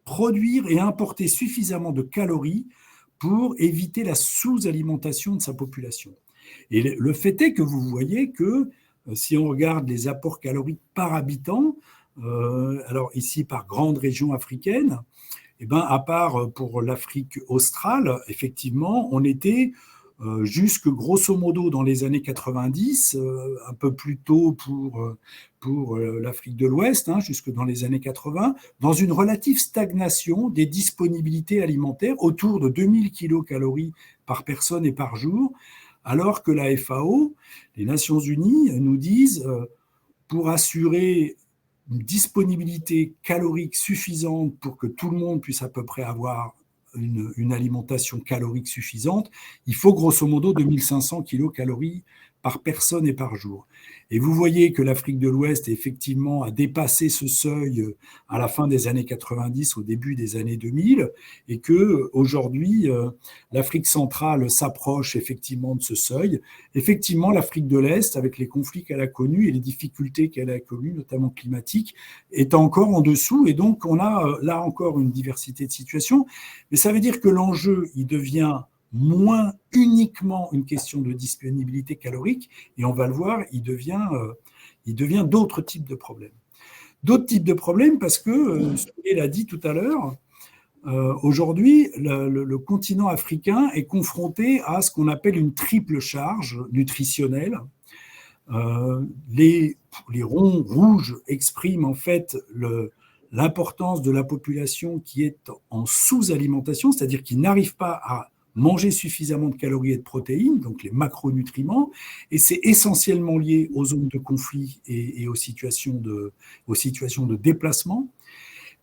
produire et importer suffisamment de calories pour éviter la sous-alimentation de sa population ? Et le fait est que vous voyez que si on regarde les apports caloriques par habitant, alors ici par grande région africaine, eh ben, à part pour l'Afrique australe, effectivement, on était jusque grosso modo dans les années 90, un peu plus tôt pour l'Afrique de l'Ouest, jusque dans les années 80, dans une relative stagnation des disponibilités alimentaires autour de 2000 kilocalories par personne et par jour, alors que la FAO, les Nations Unies, nous disent pour assurer une disponibilité calorique suffisante pour que tout le monde puisse à peu près avoir une alimentation calorique suffisante, il faut grosso modo 2500 kilocalories par personne et par jour. Et vous voyez que l'Afrique de l'Ouest, effectivement, a dépassé ce seuil à la fin des années 90, au début des années 2000, et qu'aujourd'hui, l'Afrique centrale s'approche effectivement de ce seuil. Effectivement, l'Afrique de l'Est, avec les conflits qu'elle a connus et les difficultés qu'elle a connues, notamment climatiques, est encore en dessous, et donc on a là encore une diversité de situations. Mais ça veut dire que l'enjeu, il devient moins uniquement une question de disponibilité calorique, et on va le voir, il devient d'autres types de problèmes. D'autres types de problèmes parce que, Soleil l'a dit tout à l'heure, aujourd'hui, le continent africain est confronté à ce qu'on appelle une triple charge nutritionnelle. Les ronds rouges expriment en fait l'importance de la population qui est en sous-alimentation, c'est-à-dire qui n'arrive pas à manger suffisamment de calories et de protéines, donc les macronutriments, et c'est essentiellement lié aux zones de conflit et aux situations de déplacement.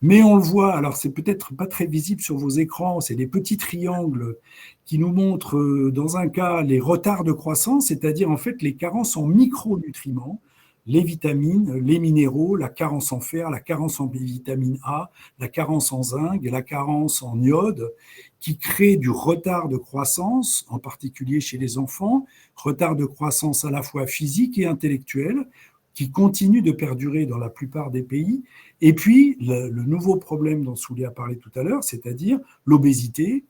Mais on le voit, alors c'est peut-être pas très visible sur vos écrans, c'est des petits triangles qui nous montrent dans un cas les retards de croissance, c'est-à-dire en fait les carences en micronutriments, les vitamines, les minéraux, la carence en fer, la carence en vitamine A, la carence en zinc, la carence en iode, qui créent du retard de croissance, en particulier chez les enfants, retard de croissance à la fois physique et intellectuelle, qui continue de perdurer dans la plupart des pays. Et puis, le nouveau problème dont Souli a parlé tout à l'heure, c'est-à-dire l'obésité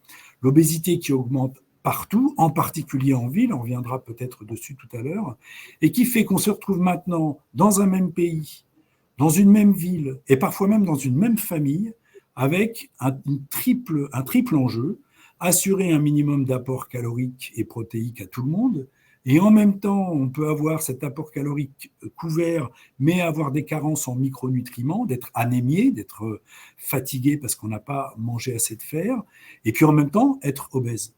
qui augmente partout, en particulier en ville, on reviendra peut-être dessus tout à l'heure, et qui fait qu'on se retrouve maintenant dans un même pays, dans une même ville, et parfois même dans une même famille, avec un triple enjeu, assurer un minimum d'apport calorique et protéique à tout le monde, et en même temps, on peut avoir cet apport calorique couvert, mais avoir des carences en micronutriments, d'être anémié, d'être fatigué parce qu'on n'a pas mangé assez de fer, et puis en même temps, être obèse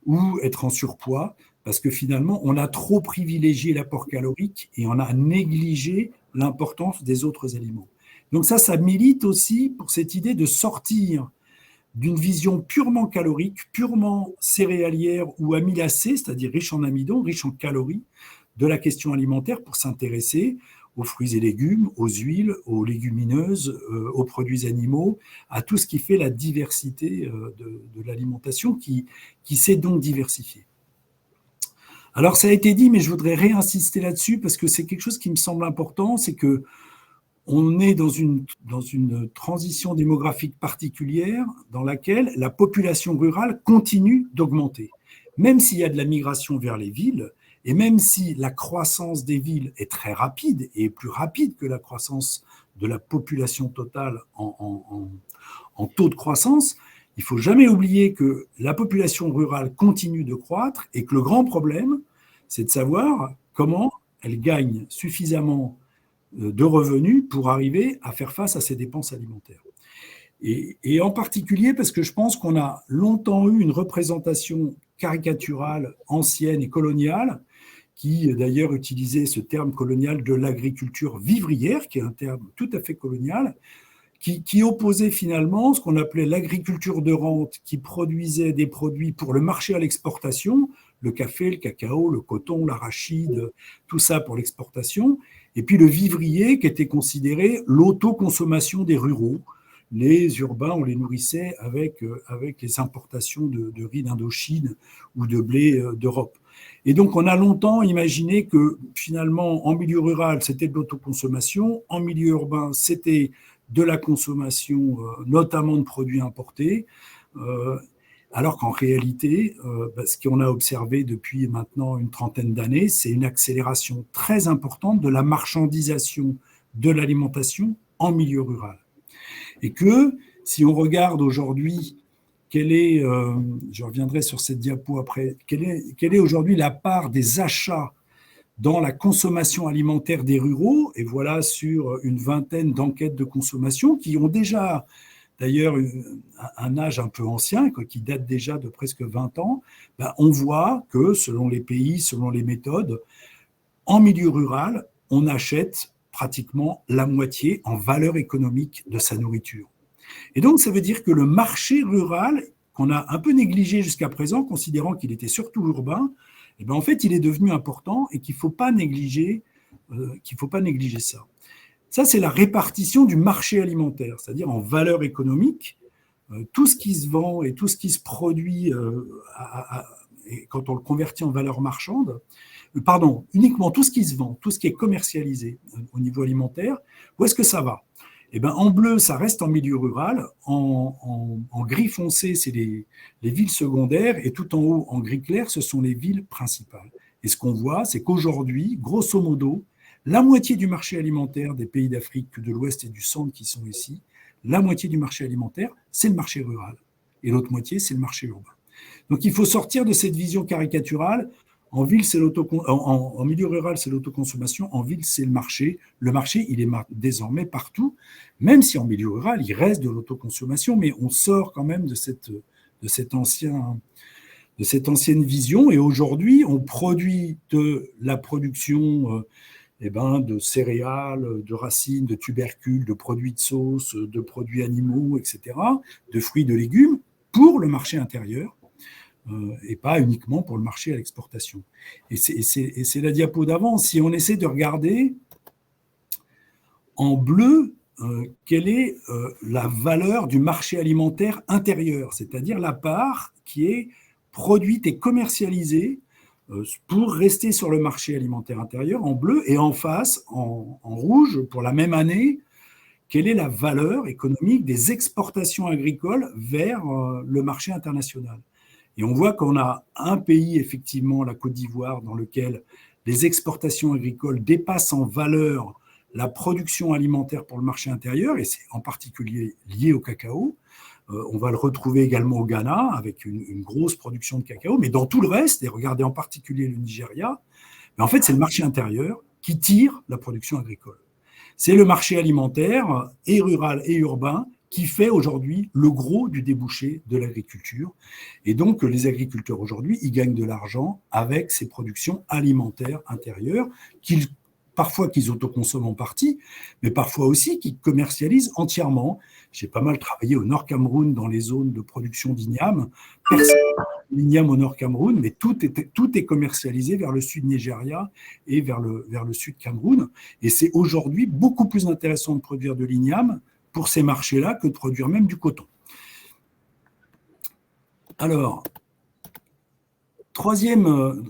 ou être en surpoids, parce que finalement, on a trop privilégié l'apport calorique et on a négligé l'importance des autres aliments. Donc ça milite aussi pour cette idée de sortir d'une vision purement calorique, purement céréalière ou amylacée, c'est-à-dire riche en amidon, riche en calories, de la question alimentaire pour s'intéresser aux fruits et légumes, aux huiles, aux légumineuses, aux produits animaux, à tout ce qui fait la diversité de l'alimentation qui s'est donc diversifiée. Alors ça a été dit, mais je voudrais réinsister là-dessus parce que c'est quelque chose qui me semble important, c'est que on est dans une transition démographique particulière dans laquelle la population rurale continue d'augmenter. Même s'il y a de la migration vers les villes, et même si la croissance des villes est très rapide et plus rapide que la croissance de la population totale en taux de croissance, il ne faut jamais oublier que la population rurale continue de croître et que le grand problème, c'est de savoir comment elle gagne suffisamment de revenus pour arriver à faire face à ses dépenses alimentaires. Et en particulier parce que je pense qu'on a longtemps eu une représentation caricaturale, ancienne et coloniale, qui d'ailleurs utilisait ce terme colonial de l'agriculture vivrière, qui est un terme tout à fait colonial, qui opposait finalement ce qu'on appelait l'agriculture de rente, qui produisait des produits pour le marché à l'exportation, le café, le cacao, le coton, l'arachide, tout ça pour l'exportation, et puis le vivrier qui était considéré l'autoconsommation des ruraux. Les urbains, on les nourrissait avec les importations de riz d'Indochine ou de blé d'Europe. Et donc, on a longtemps imaginé que finalement, en milieu rural, c'était de l'autoconsommation, en milieu urbain, c'était de la consommation, notamment de produits importés. alors qu'en réalité, ce qu'on a observé depuis maintenant une trentaine d'années, c'est une accélération très importante de la marchandisation de l'alimentation en milieu rural. Et que si on regarde aujourd'hui je reviendrai sur cette diapo après, quelle est aujourd'hui la part des achats dans la consommation alimentaire des ruraux, et voilà sur une vingtaine d'enquêtes de consommation qui ont déjà d'ailleurs un âge un peu ancien, qui date déjà de presque 20 ans, on voit que selon les pays, selon les méthodes, en milieu rural, on achète pratiquement la moitié en valeur économique de sa nourriture. Et donc, ça veut dire que le marché rural, qu'on a un peu négligé jusqu'à présent, considérant qu'il était surtout urbain, en fait, il est devenu important et qu'il ne faut pas négliger ça. Ça, c'est la répartition du marché alimentaire, c'est-à-dire en valeur économique, tout ce qui se vend et tout ce qui se produit, et quand on le convertit en valeur marchande, uniquement tout ce qui se vend, tout ce qui est commercialisé au niveau alimentaire, où est-ce que ça va ? En bleu, ça reste en milieu rural. En gris foncé, c'est les villes secondaires. Et tout en haut, en gris clair, ce sont les villes principales. Et ce qu'on voit, c'est qu'aujourd'hui, grosso modo, la moitié du marché alimentaire des pays d'Afrique de l'Ouest et du Centre qui sont ici, la moitié du marché alimentaire, c'est le marché rural. Et l'autre moitié, c'est le marché urbain. Donc, il faut sortir de cette vision caricaturale. En ville, en milieu rural, c'est l'autoconsommation. En ville, c'est le marché. Le marché, il est désormais partout, même si en milieu rural, il reste de l'autoconsommation, mais on sort quand même de cette ancienne vision. Et aujourd'hui, on produit de la production de céréales, de racines, de tubercules, de produits de sauce, de produits animaux, etc., de fruits, de légumes, pour le marché intérieur. Et pas uniquement pour le marché à l'exportation. Et c'est la diapo d'avant. Si on essaie de regarder en bleu, quelle est la valeur du marché alimentaire intérieur, c'est-à-dire la part qui est produite et commercialisée pour rester sur le marché alimentaire intérieur en bleu, et en face, en rouge, pour la même année, quelle est la valeur économique des exportations agricoles vers le marché international. Et on voit qu'on a un pays, effectivement, la Côte d'Ivoire, dans lequel les exportations agricoles dépassent en valeur la production alimentaire pour le marché intérieur, et c'est en particulier lié au cacao. On va le retrouver également au Ghana, avec une grosse production de cacao, mais dans tout le reste, et regardez en particulier le Nigeria, en fait, c'est le marché intérieur qui tire la production agricole. C'est le marché alimentaire, et rural et urbain, qui fait aujourd'hui le gros du débouché de l'agriculture. Et donc, les agriculteurs aujourd'hui, ils gagnent de l'argent avec ces productions alimentaires intérieures, parfois qu'ils autoconsomment en partie, mais parfois aussi qu'ils commercialisent entièrement. J'ai pas mal travaillé au Nord Cameroun dans les zones de production d'igname. Personne n'a l'igname au Nord Cameroun, mais tout est commercialisé vers le sud Nigeria et vers le sud Cameroun. Et c'est aujourd'hui beaucoup plus intéressant de produire de l'igname pour ces marchés-là que de produire même du coton. Alors, troisième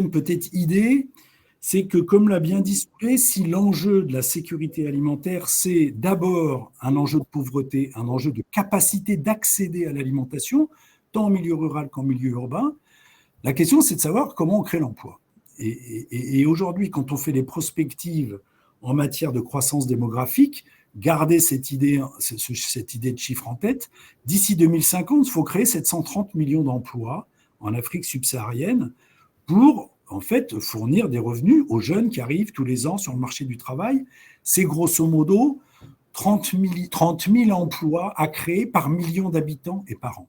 peut-être idée, c'est que, comme l'a bien dit Soulé, si l'enjeu de la sécurité alimentaire, c'est d'abord un enjeu de pauvreté, un enjeu de capacité d'accéder à l'alimentation, tant en milieu rural qu'en milieu urbain, la question, c'est de savoir comment on crée l'emploi. Et aujourd'hui, quand on fait des prospectives en matière de croissance démographique, gardez cette idée de chiffre en tête. D'ici 2050, il faut créer 730 millions d'emplois en Afrique subsaharienne pour, en fait, fournir des revenus aux jeunes qui arrivent tous les ans sur le marché du travail. C'est grosso modo 30 000 emplois à créer par million d'habitants et par an.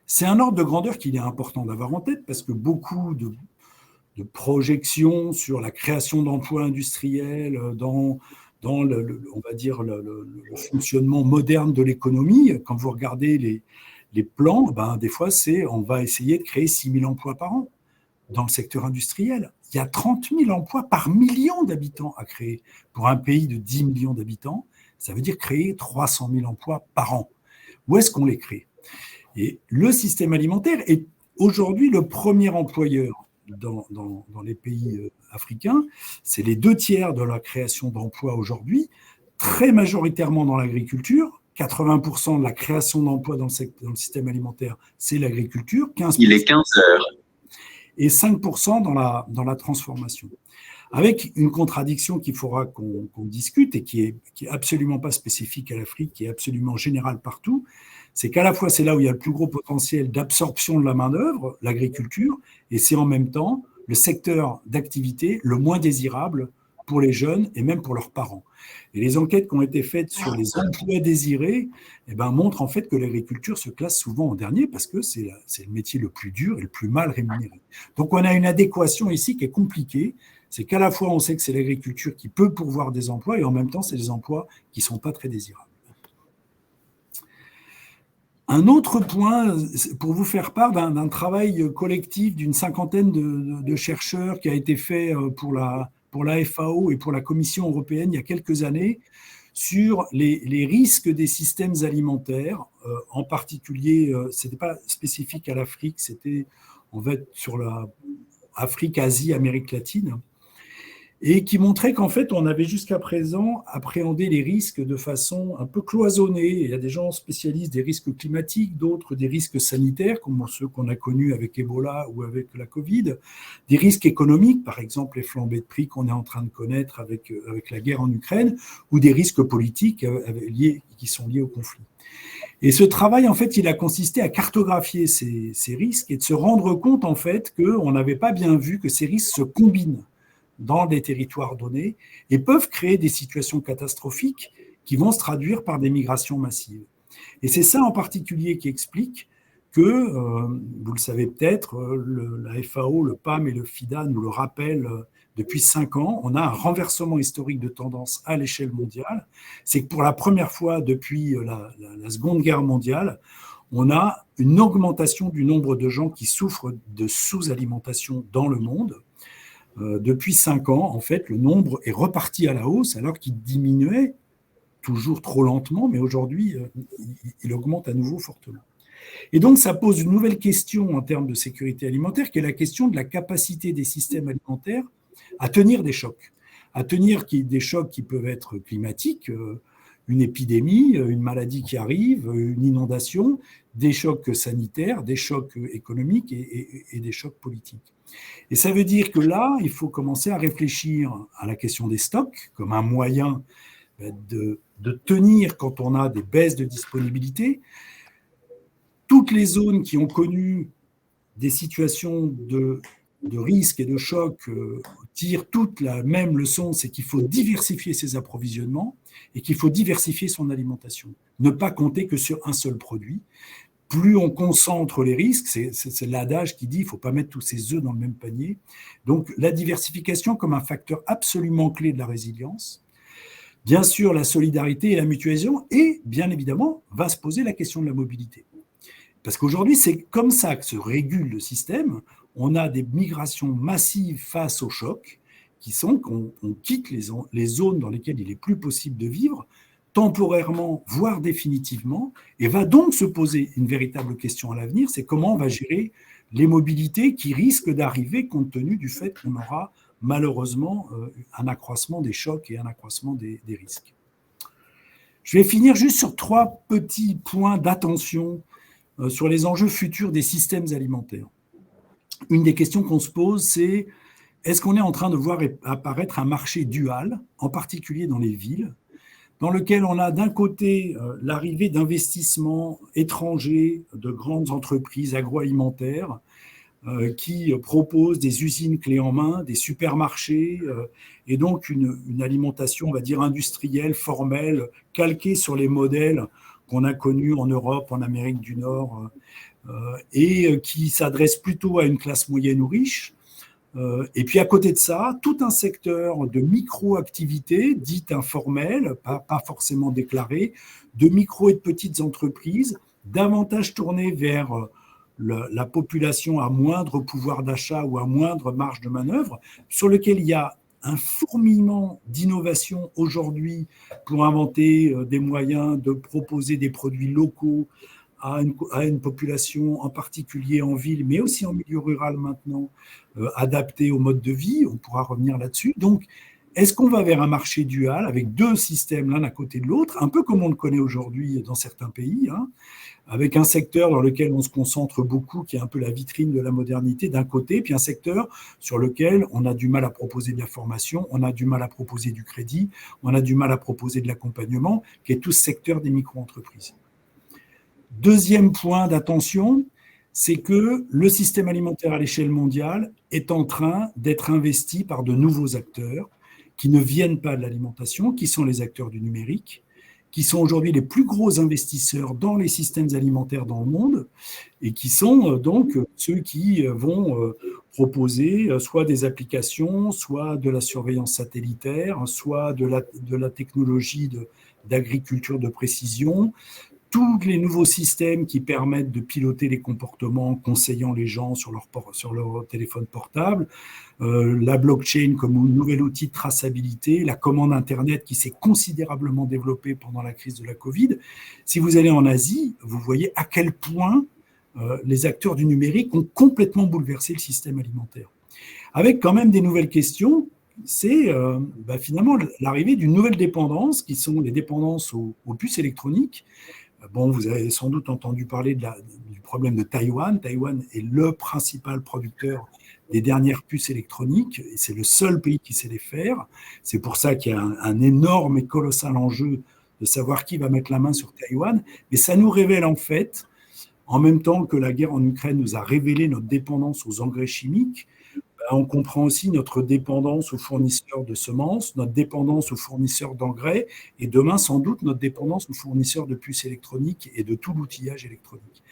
C'est un ordre de grandeur qu'il est important d'avoir en tête parce que beaucoup de projections sur la création d'emplois industriels dans on va dire, le fonctionnement moderne de l'économie, quand vous regardez les plans, des fois, on va essayer de créer 6 000 emplois par an dans le secteur industriel. Il y a 30 000 emplois par million d'habitants à créer. Pour un pays de 10 millions d'habitants, ça veut dire créer 300 000 emplois par an. Où est-ce qu'on les crée ? Et le système alimentaire est aujourd'hui le premier employeur dans les pays africains. C'est les 2 tiers de la création d'emplois aujourd'hui, très majoritairement dans l'agriculture, 80% de la création d'emplois dans le système alimentaire, c'est l'agriculture. 15%, il est 15 heures. Et 5% dans la transformation. Avec une contradiction qu'il faudra qu'on discute et qui est absolument pas spécifique à l'Afrique, qui est absolument générale partout, c'est qu'à la fois c'est là où il y a le plus gros potentiel d'absorption de la main-d'œuvre, l'agriculture, et c'est en même temps le secteur d'activité le moins désirable pour les jeunes et même pour leurs parents. Et les enquêtes qui ont été faites sur les emplois désirés montrent en fait que l'agriculture se classe souvent en dernier parce que c'est le métier le plus dur et le plus mal rémunéré. Donc on a une adéquation ici qui est compliquée. C'est qu'à la fois on sait que c'est l'agriculture qui peut pourvoir des emplois et en même temps c'est des emplois qui ne sont pas très désirables. Un autre point, pour vous faire part d'un travail collectif d'une cinquantaine de chercheurs qui a été fait pour la FAO et pour la Commission européenne il y a quelques années sur les risques des systèmes alimentaires, en particulier, ce n'était pas spécifique à l'Afrique, c'était en fait sur l'Afrique, Asie, Amérique latine, et qui montrait qu'en fait, on avait jusqu'à présent appréhendé les risques de façon un peu cloisonnée. Il y a des gens spécialistes des risques climatiques, d'autres des risques sanitaires, comme ceux qu'on a connus avec Ebola ou avec la Covid, des risques économiques, par exemple les flambées de prix qu'on est en train de connaître avec la guerre en Ukraine, ou des risques politiques qui sont liés au conflit. Et ce travail, en fait, il a consisté à cartographier ces risques et de se rendre compte, en fait, qu'on n'avait pas bien vu que ces risques se combinent dans des territoires donnés et peuvent créer des situations catastrophiques qui vont se traduire par des migrations massives. Et c'est ça en particulier qui explique que, vous le savez peut-être, la FAO, le PAM et le FIDA nous le rappellent depuis 5 ans, on a un renversement historique de tendance à l'échelle mondiale. C'est que pour la première fois depuis la Seconde Guerre mondiale, on a une augmentation du nombre de gens qui souffrent de sous-alimentation dans le monde. Depuis 5 ans, en fait, le nombre est reparti à la hausse alors qu'il diminuait toujours trop lentement, mais aujourd'hui, il augmente à nouveau fortement. Et donc, ça pose une nouvelle question en termes de sécurité alimentaire, qui est la question de la capacité des systèmes alimentaires à tenir des chocs. À tenir des chocs qui peuvent être climatiques, une épidémie, une maladie qui arrive, une inondation, des chocs sanitaires, des chocs économiques et des chocs politiques. Et ça veut dire que là, il faut commencer à réfléchir à la question des stocks comme un moyen de tenir quand on a des baisses de disponibilité. Toutes les zones qui ont connu des situations de risque et de choc tirent toutes la même leçon, c'est qu'il faut diversifier ses approvisionnements et qu'il faut diversifier son alimentation. Ne pas compter que sur un seul produit. Plus on concentre les risques, c'est l'adage qui dit qu'il ne faut pas mettre tous ses œufs dans le même panier. Donc la diversification comme un facteur absolument clé de la résilience. Bien sûr, la solidarité et la mutualisation, et bien évidemment, va se poser la question de la mobilité. Parce qu'aujourd'hui, c'est comme ça que se régule le système. On a des migrations massives face aux chocs, qui sont qu'on quitte les zones dans lesquelles il est plus possible de vivre, temporairement, voire définitivement, et va donc se poser une véritable question à l'avenir, c'est comment on va gérer les mobilités qui risquent d'arriver compte tenu du fait qu'on aura malheureusement un accroissement des chocs et un accroissement des risques. Je vais finir juste sur 3 petits points d'attention sur les enjeux futurs des systèmes alimentaires. Une des questions qu'on se pose, c'est est-ce qu'on est en train de voir apparaître un marché dual, en particulier dans les villes, dans lequel on a d'un côté l'arrivée d'investissements étrangers de grandes entreprises agroalimentaires qui proposent des usines clés en main, des supermarchés, et donc une alimentation, on va dire, industrielle, formelle, calquée sur les modèles qu'on a connus en Europe, en Amérique du Nord, et qui s'adresse plutôt à une classe moyenne ou riche. Et puis à côté de ça, tout un secteur de micro-activités dites informelles, pas forcément déclarées, de micro et de petites entreprises, davantage tournées vers la population à moindre pouvoir d'achat ou à moindre marge de manœuvre, sur lequel il y a un fourmillement d'innovation aujourd'hui pour inventer des moyens de proposer des produits locaux à une population en particulier en ville, mais aussi en milieu rural maintenant, adaptée au mode de vie. On pourra revenir là-dessus. Donc, Est-ce qu'on va vers un marché dual avec deux systèmes l'un à côté de l'autre, un peu comme on le connaît aujourd'hui dans certains pays, hein, avec un secteur dans lequel on se concentre beaucoup, qui est un peu la vitrine de la modernité d'un côté, puis un secteur sur lequel on a du mal à proposer de la formation, on a du mal à proposer du crédit, on a du mal à proposer de l'accompagnement, qui est tout ce secteur des micro-entreprises. Deuxième point d'attention, c'est que le système alimentaire à l'échelle mondiale est en train d'être investi par de nouveaux acteurs qui ne viennent pas de l'alimentation, qui sont les acteurs du numérique, qui sont aujourd'hui les plus gros investisseurs dans les systèmes alimentaires dans le monde et qui sont donc ceux qui vont proposer soit des applications, soit de la surveillance satellitaire, soit de la technologie d'agriculture de précision, tous les nouveaux systèmes qui permettent de piloter les comportements en conseillant les gens sur leur téléphone portable, la blockchain comme un nouvel outil de traçabilité, la commande Internet qui s'est considérablement développée pendant la crise de la Covid. Si vous allez en Asie, vous voyez à quel point les acteurs du numérique ont complètement bouleversé le système alimentaire. Avec quand même des nouvelles questions, c'est finalement l'arrivée d'une nouvelle dépendance qui sont les dépendances aux puces électroniques. Bon, vous avez sans doute entendu parler du problème de Taïwan. Taïwan est le principal producteur des dernières puces électroniques et c'est le seul pays qui sait les faire. C'est pour ça qu'il y a un énorme et colossal enjeu de savoir qui va mettre la main sur Taïwan. Mais ça nous révèle en fait, en même temps que la guerre en Ukraine nous a révélé notre dépendance aux engrais chimiques, on comprend aussi notre dépendance aux fournisseurs de semences, notre dépendance aux fournisseurs d'engrais et demain, sans doute, notre dépendance aux fournisseurs de puces électroniques et de tout l'outillage électronique.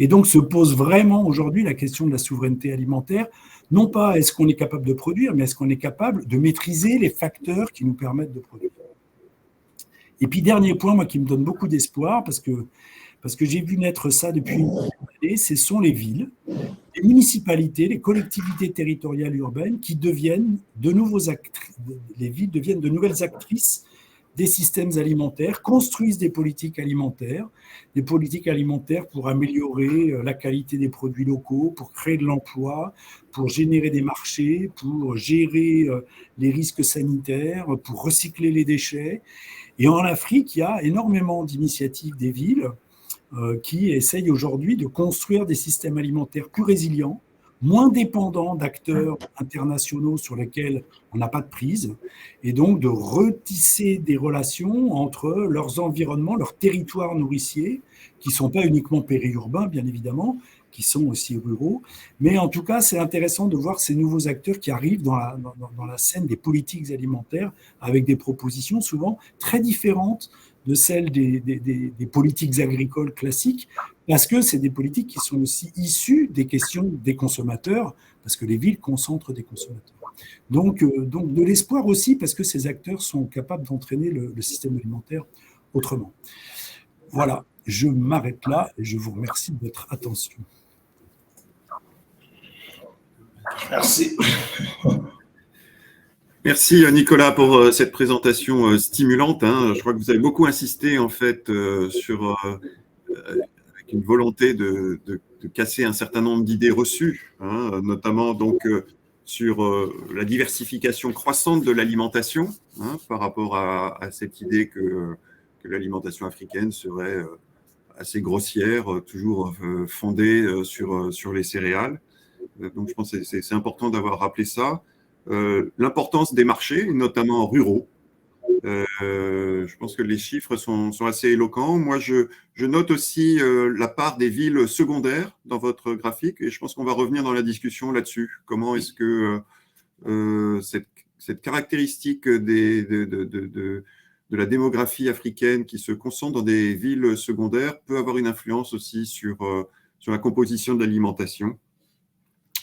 Et donc, se pose vraiment aujourd'hui la question de la souveraineté alimentaire. Non pas est-ce qu'on est capable de produire, mais est-ce qu'on est capable de maîtriser les facteurs qui nous permettent de produire. Et puis, dernier point, moi, qui me donne beaucoup d'espoir, parce que j'ai vu naître ça depuis une année, ce sont les villes, les municipalités, les collectivités territoriales urbaines qui deviennent de nouveaux actrices, les villes deviennent de nouvelles actrices des systèmes alimentaires, construisent des politiques alimentaires pour améliorer la qualité des produits locaux, pour créer de l'emploi, pour générer des marchés, pour gérer les risques sanitaires, pour recycler les déchets. Et en Afrique, il y a énormément d'initiatives des villes qui essayent aujourd'hui de construire des systèmes alimentaires plus résilients, moins dépendants d'acteurs internationaux sur lesquels on n'a pas de prise, et donc de retisser des relations entre leurs environnements, leurs territoires nourriciers, qui ne sont pas uniquement périurbains, bien évidemment, qui sont aussi ruraux. Mais en tout cas, c'est intéressant de voir ces nouveaux acteurs qui arrivent dans la scène des politiques alimentaires avec des propositions souvent très différentes de celles des politiques agricoles classiques, parce que c'est des politiques qui sont aussi issues des questions des consommateurs, parce que les villes concentrent des consommateurs. Donc de l'espoir aussi, parce que ces acteurs sont capables d'entraîner le système alimentaire autrement. Voilà, je m'arrête là et je vous remercie de votre attention. Merci. Merci Nicolas pour cette présentation stimulante. Je crois que vous avez beaucoup insisté en fait sur avec une volonté de casser un certain nombre d'idées reçues, notamment donc sur la diversification croissante de l'alimentation par rapport à cette idée que l'alimentation africaine serait assez grossière, toujours fondée sur les céréales. Donc je pense que c'est important d'avoir rappelé ça. L'importance des marchés, notamment ruraux. Je pense que les chiffres sont assez éloquents. Moi, je note aussi la part des villes secondaires dans votre graphique et je pense qu'on va revenir dans la discussion là-dessus. Comment est-ce que cette caractéristique de la démographie africaine qui se concentre dans des villes secondaires peut avoir une influence aussi sur la composition de l'alimentation.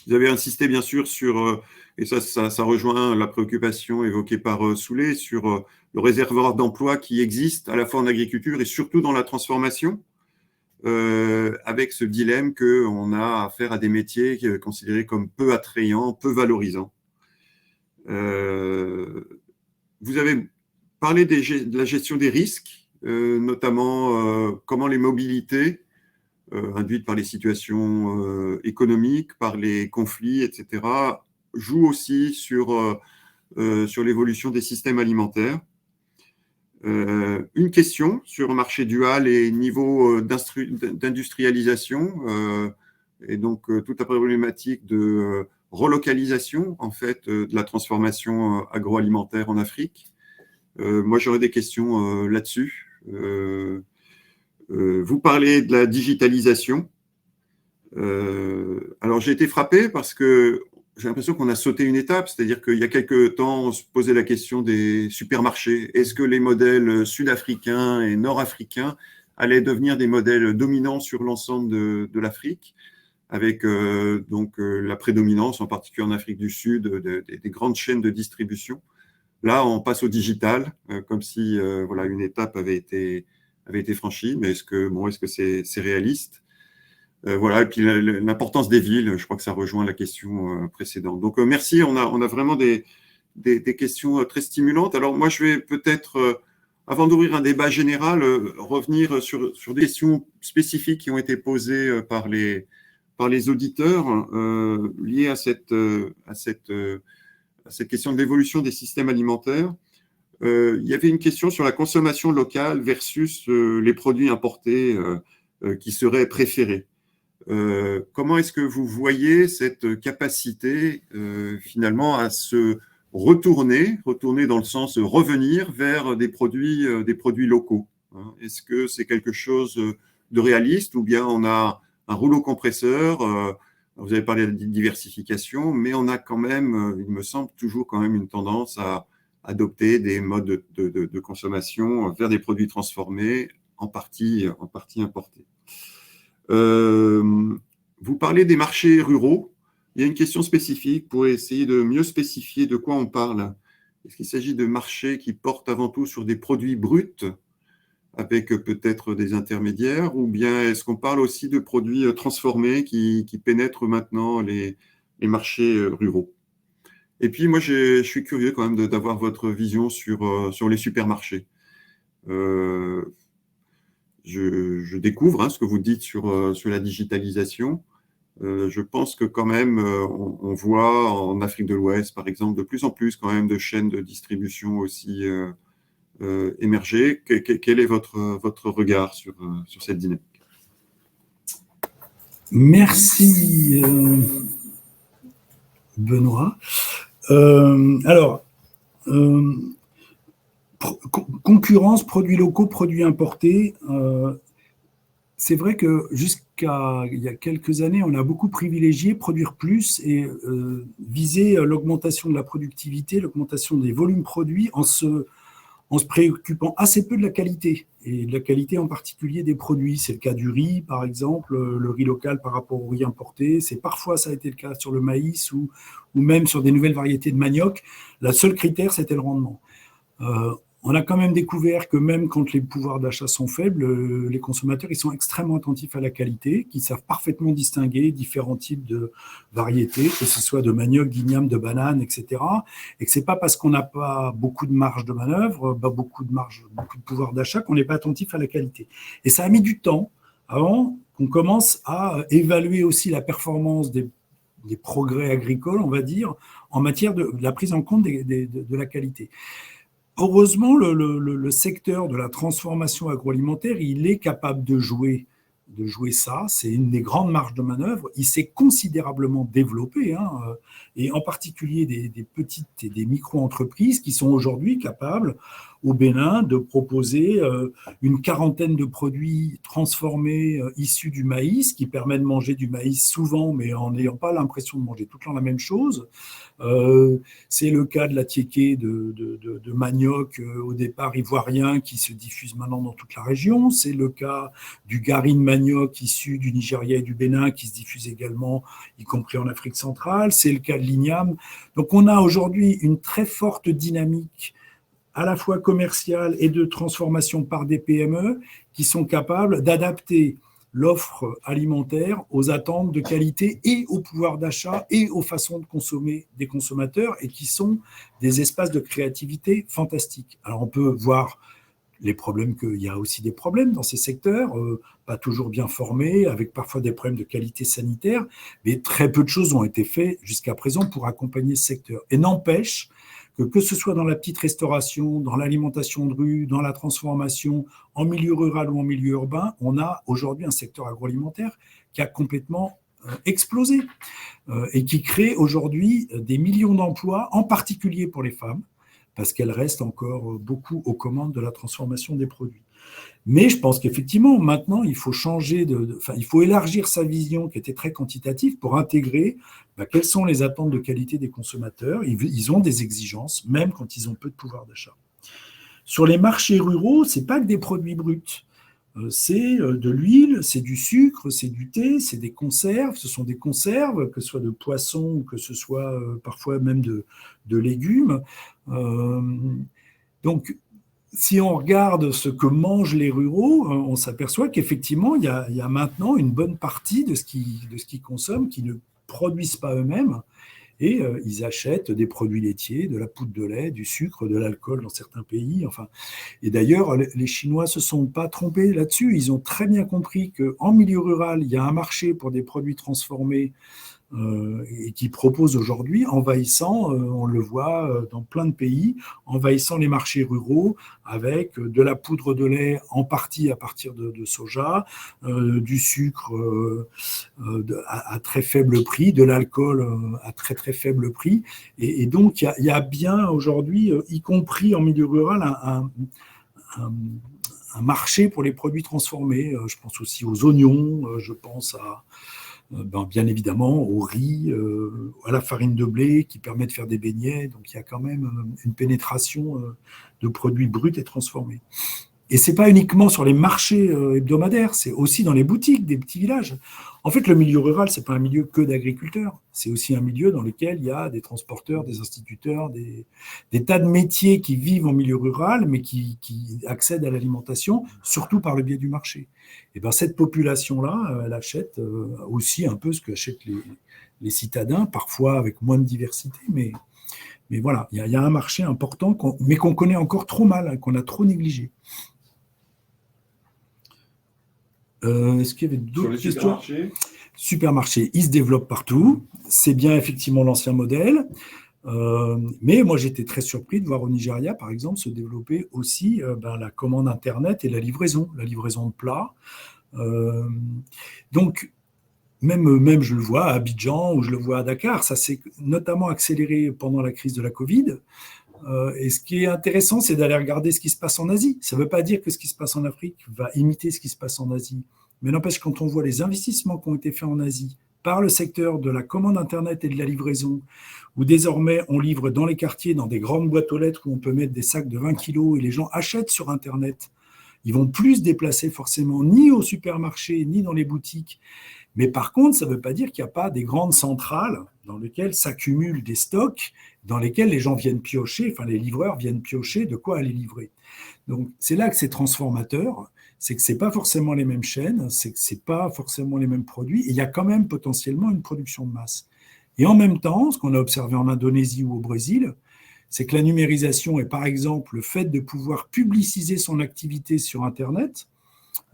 Vous avez insisté bien sûr sur, et ça rejoint la préoccupation évoquée par Soulé, sur le réservoir d'emplois qui existe à la fois en agriculture et surtout dans la transformation, avec ce dilemme qu'on a affaire à des métiers considérés comme peu attrayants, peu valorisants. Vous avez parlé de la gestion des risques, notamment comment les mobilités induites par les situations économiques, par les conflits, etc., jouent aussi sur sur l'évolution des systèmes alimentaires. Une question sur un marché dual et niveau d'industrialisation, et donc toute la problématique de relocalisation en fait de la transformation agroalimentaire en Afrique. Moi, j'aurais des questions là-dessus. Vous parlez de la digitalisation. Alors, j'ai été frappé parce que j'ai l'impression qu'on a sauté une étape, c'est-à-dire qu'il y a quelques temps, on se posait la question des supermarchés. Est-ce que les modèles sud-africains et nord-africains allaient devenir des modèles dominants sur l'ensemble de l'Afrique, avec la prédominance, en particulier en Afrique du Sud, des grandes chaînes de distribution. Là, on passe au digital, comme si une étape avait été franchie, mais est-ce que c'est réaliste? Et puis l'importance des villes, je crois que ça rejoint la question précédente. Donc merci, on a vraiment des questions très stimulantes. Alors moi, je vais peut-être, avant d'ouvrir un débat général, revenir sur des questions spécifiques qui ont été posées par les auditeurs liées à cette question de l'évolution des systèmes alimentaires. Il y avait une question sur la consommation locale versus les produits importés qui seraient préférés. Comment est-ce que vous voyez cette capacité finalement à se retourner dans le sens revenir vers des produits locaux, hein? Est-ce que c'est quelque chose de réaliste ou bien on a un rouleau compresseur? Vous avez parlé de diversification, mais on a quand même, il me semble, toujours quand même une tendance à adopter des modes de consommation vers des produits transformés, en partie importés. Vous parlez des marchés ruraux. Il y a une question spécifique pour essayer de mieux spécifier de quoi on parle. Est-ce qu'il s'agit de marchés qui portent avant tout sur des produits bruts, avec peut-être des intermédiaires, ou bien est-ce qu'on parle aussi de produits transformés qui pénètrent maintenant les marchés ruraux? Et puis moi, je suis curieux quand même d'avoir votre vision sur les supermarchés. Je découvre ce que vous dites sur la digitalisation. Je pense que quand même, on voit en Afrique de l'Ouest, par exemple, de plus en plus quand même de chaînes de distribution aussi émerger. Quel est votre regard sur cette dynamique? Merci, Benoît. Concurrence, produits locaux, produits importés. C'est vrai que jusqu'à il y a quelques années, on a beaucoup privilégié produire plus et viser l'augmentation de la productivité, l'augmentation des volumes produits en se préoccupant assez peu de la qualité, et de la qualité en particulier des produits. C'est le cas du riz, par exemple, le riz local par rapport au riz importé. Parfois, ça a été le cas sur le maïs ou même sur des nouvelles variétés de manioc. Le seul critère, c'était le rendement. On a quand même découvert que même quand les pouvoirs d'achat sont faibles, les consommateurs ils sont extrêmement attentifs à la qualité, qu'ils savent parfaitement distinguer différents types de variétés, que ce soit de manioc, d'igname, de banane, etc. Et que c'est pas parce qu'on n'a pas beaucoup de marge de manœuvre, beaucoup de pouvoir d'achat, qu'on n'est pas attentif à la qualité. Et ça a mis du temps avant qu'on commence à évaluer aussi la performance des progrès agricoles, on va dire, en matière de la prise en compte de la qualité. Heureusement, le secteur de la transformation agroalimentaire, il est capable de jouer ça. C'est une des grandes marges de manœuvre. Il s'est considérablement développé, et en particulier des petites et des micro-entreprises qui sont aujourd'hui capables, au Bénin, de proposer une quarantaine de produits transformés issus du maïs, qui permet de manger du maïs souvent, mais en n'ayant pas l'impression de manger tout le temps la même chose. C'est le cas de la tiéké de manioc au départ ivoirien qui se diffuse maintenant dans toute la région. C'est le cas du gari de manioc issu du Nigeria et du Bénin qui se diffuse également, y compris en Afrique centrale. C'est le cas de l'igname. Donc on a aujourd'hui une très forte dynamique à la fois commerciale et de transformation par des PME qui sont capables d'adapter l'offre alimentaire aux attentes de qualité et au pouvoir d'achat et aux façons de consommer des consommateurs, et qui sont des espaces de créativité fantastiques. Alors on peut voir les problèmes, qu'il y a aussi des problèmes dans ces secteurs, pas toujours bien formés, avec parfois des problèmes de qualité sanitaire, mais très peu de choses ont été faites jusqu'à présent pour accompagner ce secteur. Et n'empêche que ce soit dans la petite restauration, dans l'alimentation de rue, dans la transformation, en milieu rural ou en milieu urbain, on a aujourd'hui un secteur agroalimentaire qui a complètement explosé et qui crée aujourd'hui des millions d'emplois, en particulier pour les femmes, parce qu'elles restent encore beaucoup aux commandes de la transformation des produits. Mais je pense qu'effectivement, maintenant, il faut il faut élargir sa vision qui était très quantitative pour intégrer quelles sont les attentes de qualité des consommateurs. Ils ont des exigences, même quand ils ont peu de pouvoir d'achat. Sur les marchés ruraux, ce n'est pas que des produits bruts. C'est de l'huile, c'est du sucre, c'est du thé, c'est des conserves. Ce sont des conserves, que ce soit de poisson ou que ce soit parfois même de légumes. Donc, si on regarde ce que mangent les ruraux, on s'aperçoit qu'effectivement, il y a maintenant une bonne partie de ce qu'ils consomment qui ne produisent pas eux-mêmes. Et ils achètent des produits laitiers, de la poudre de lait, du sucre, de l'alcool dans certains pays. Enfin, et d'ailleurs, les Chinois ne se sont pas trompés là-dessus. Ils ont très bien compris qu'en milieu rural, il y a un marché pour des produits transformés et qui proposent aujourd'hui, envahissant, on le voit dans plein de pays, envahissant les marchés ruraux avec de la poudre de lait en partie à partir de soja, du sucre à très faible prix, de l'alcool à très très faible prix. Et donc, il y a bien aujourd'hui, y compris en milieu rural, un marché pour les produits transformés. Je pense aussi aux oignons, je pense bien évidemment au riz, à la farine de blé qui permet de faire des beignets. Donc, il y a quand même une pénétration de produits bruts et transformés. Et ce n'est pas uniquement sur les marchés hebdomadaires, c'est aussi dans les boutiques des petits villages. En fait, le milieu rural, ce n'est pas un milieu que d'agriculteurs. C'est aussi un milieu dans lequel il y a des transporteurs, des instituteurs, des tas de métiers qui vivent en milieu rural, mais qui accèdent à l'alimentation, surtout par le biais du marché. Et bien, cette population-là, elle achète aussi un peu ce qu'achètent les citadins, parfois avec moins de diversité, mais voilà, il y a un marché important, mais qu'on connaît encore trop mal, qu'on a trop négligé. Est-ce qu'il y avait d'autres questions ? Supermarché, il se développe partout. C'est bien effectivement l'ancien modèle. Mais moi, j'étais très surpris de voir au Nigeria, par exemple, se développer aussi la commande Internet et la livraison de plats. Donc, même je le vois à Abidjan ou je le vois à Dakar, ça s'est notamment accéléré pendant la crise de la Covid. Et ce qui est intéressant, c'est d'aller regarder ce qui se passe en Asie. Ça ne veut pas dire que ce qui se passe en Afrique va imiter ce qui se passe en Asie. Mais n'empêche, quand on voit les investissements qui ont été faits en Asie par le secteur de la commande Internet et de la livraison, où désormais on livre dans les quartiers, dans des grandes boîtes aux lettres où on peut mettre des sacs de 20 kilos et les gens achètent sur Internet, ils vont plus se déplacer forcément ni au supermarché, ni dans les boutiques. Mais par contre, ça ne veut pas dire qu'il n'y a pas des grandes centrales dans lesquelles s'accumulent des stocks, dans lesquels les gens viennent piocher, enfin les livreurs viennent piocher de quoi aller livrer. Donc c'est là que c'est transformateur, c'est que ce n'est pas forcément les mêmes chaînes, c'est que ce n'est pas forcément les mêmes produits, et il y a quand même potentiellement une production de masse. Et en même temps, ce qu'on a observé en Indonésie ou au Brésil, c'est que la numérisation est par exemple le fait de pouvoir publiciser son activité sur Internet.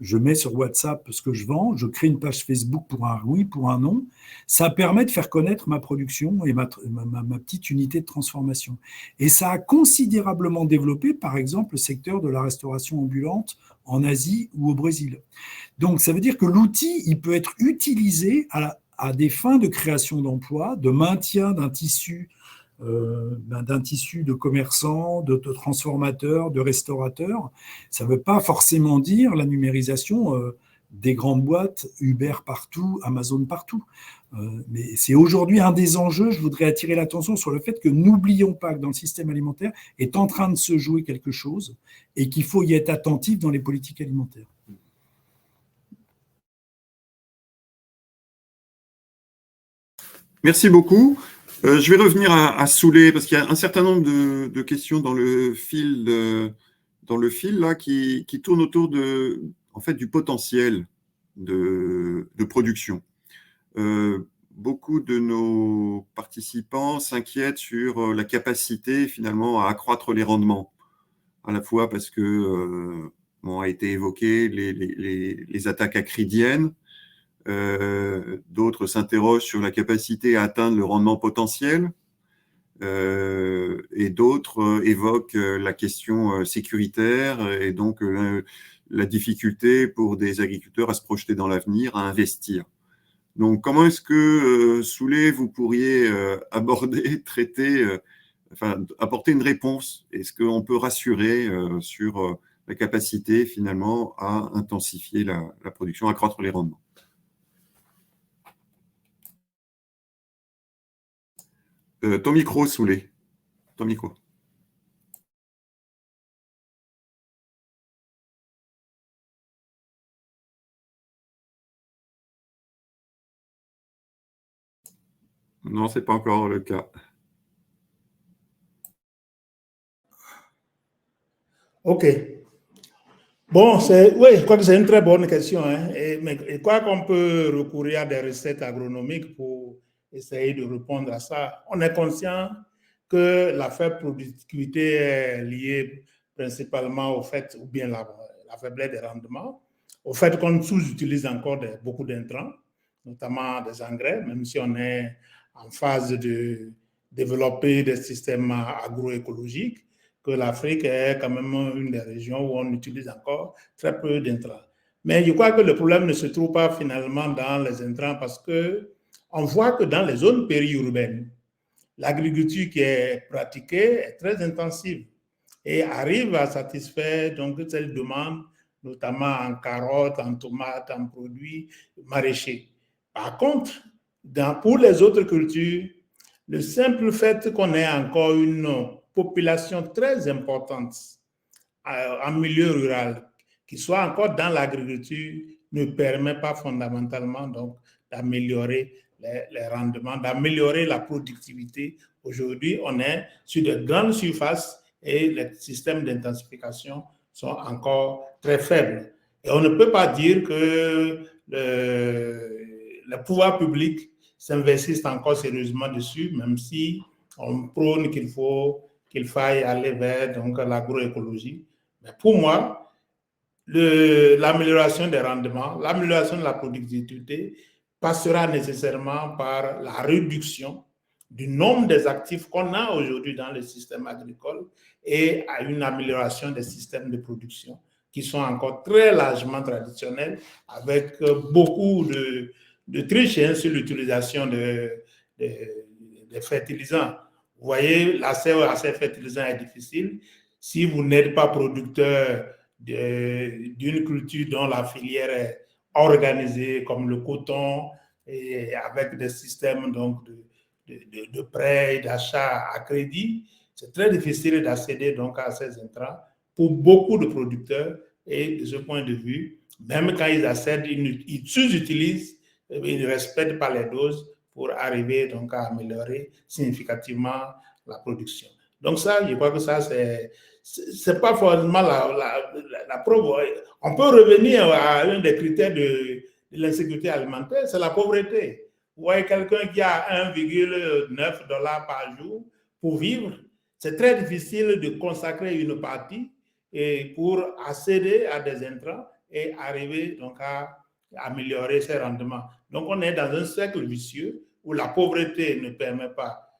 Je mets sur WhatsApp ce que je vends, je crée une page Facebook pour un oui, pour un non. Ça permet de faire connaître ma production et ma petite unité de transformation. Et ça a considérablement développé, par exemple, le secteur de la restauration ambulante en Asie ou au Brésil. Donc, ça veut dire que l'outil, il peut être utilisé à des fins de création d'emplois, de maintien d'un tissu de commerçants, de transformateurs, de restaurateurs. Ça ne veut pas forcément dire la numérisation des grandes boîtes, Uber partout, Amazon partout. Mais c'est aujourd'hui un des enjeux. Je voudrais attirer l'attention sur le fait que n'oublions pas que dans le système alimentaire est en train de se jouer quelque chose et qu'il faut y être attentif dans les politiques alimentaires. Merci beaucoup. Je vais revenir à Soulé parce qu'il y a un certain nombre de questions dans le fil là, qui tournent autour en fait, du potentiel de production. Beaucoup de nos participants s'inquiètent sur la capacité finalement à accroître les rendements, à la fois parce que a été évoqué les attaques acridiennes. D'autres s'interrogent sur la capacité à atteindre le rendement potentiel. et d'autres évoquent la question sécuritaire et donc la difficulté pour des agriculteurs à se projeter dans l'avenir, à investir. Donc, comment est-ce que, Soulé, vous pourriez aborder, traiter, apporter une réponse? Est-ce qu'on peut rassurer sur la capacité, finalement, à intensifier la production, accroître les rendements? Ton micro, Soulé. Ton micro. Non, ce n'est pas encore le cas. OK. Bon, oui, je crois que c'est une très bonne question. Hein, mais je crois qu'on peut recourir à des recettes agronomiques pour essayer de répondre à ça. On est conscient que la faible productivité est liée principalement au fait, ou bien la faiblesse des rendements, au fait qu'on sous-utilise encore beaucoup d'intrants, notamment des engrais, même si on est en phase de développer des systèmes agroécologiques, que l'Afrique est quand même une des régions où on utilise encore très peu d'intrants. Mais je crois que le problème ne se trouve pas finalement dans les intrants parce qu'on voit que dans les zones périurbaines, l'agriculture qui est pratiquée est très intensive et arrive à satisfaire donc cette demande, notamment en carottes, en tomates, en produits maraîchers. Par contre, pour les autres cultures, le simple fait qu'on ait encore une population très importante en milieu rural qui soit encore dans l'agriculture ne permet pas fondamentalement donc d'améliorer les rendements, d'améliorer la productivité. Aujourd'hui, on est sur de grandes surfaces et les systèmes d'intensification sont encore très faibles. Et on ne peut pas dire que le pouvoir public s'investissent encore sérieusement dessus, même si on prône qu'il faille aller vers donc l'agroécologie. Mais pour moi, l'amélioration des rendements, l'amélioration de la productivité passera nécessairement par la réduction du nombre des actifs qu'on a aujourd'hui dans le système agricole et à une amélioration des systèmes de production qui sont encore très largement traditionnels avec beaucoup de triches sur l'utilisation des fertilisants. Vous voyez, l'accès à ces fertilisants est difficile. Si vous n'êtes pas producteur d'une culture dont la filière est organisée, comme le coton, et avec des systèmes donc de prêts et d'achat à crédit, c'est très difficile d'accéder donc à ces intrants pour beaucoup de producteurs. Et de ce point de vue, même quand ils accèdent, ils sous-utilisent, ils ne respectent pas les doses pour arriver donc à améliorer significativement la production. Donc ça, je crois que ça, c'est pas forcément la preuve. On peut revenir à un des critères de l'insécurité alimentaire, c'est la pauvreté. Vous voyez quelqu'un qui a 1,9 $ par jour pour vivre, c'est très difficile de consacrer une partie pour accéder à des intrants et arriver donc à améliorer ses rendements. Donc on est dans un cercle vicieux où la pauvreté ne permet pas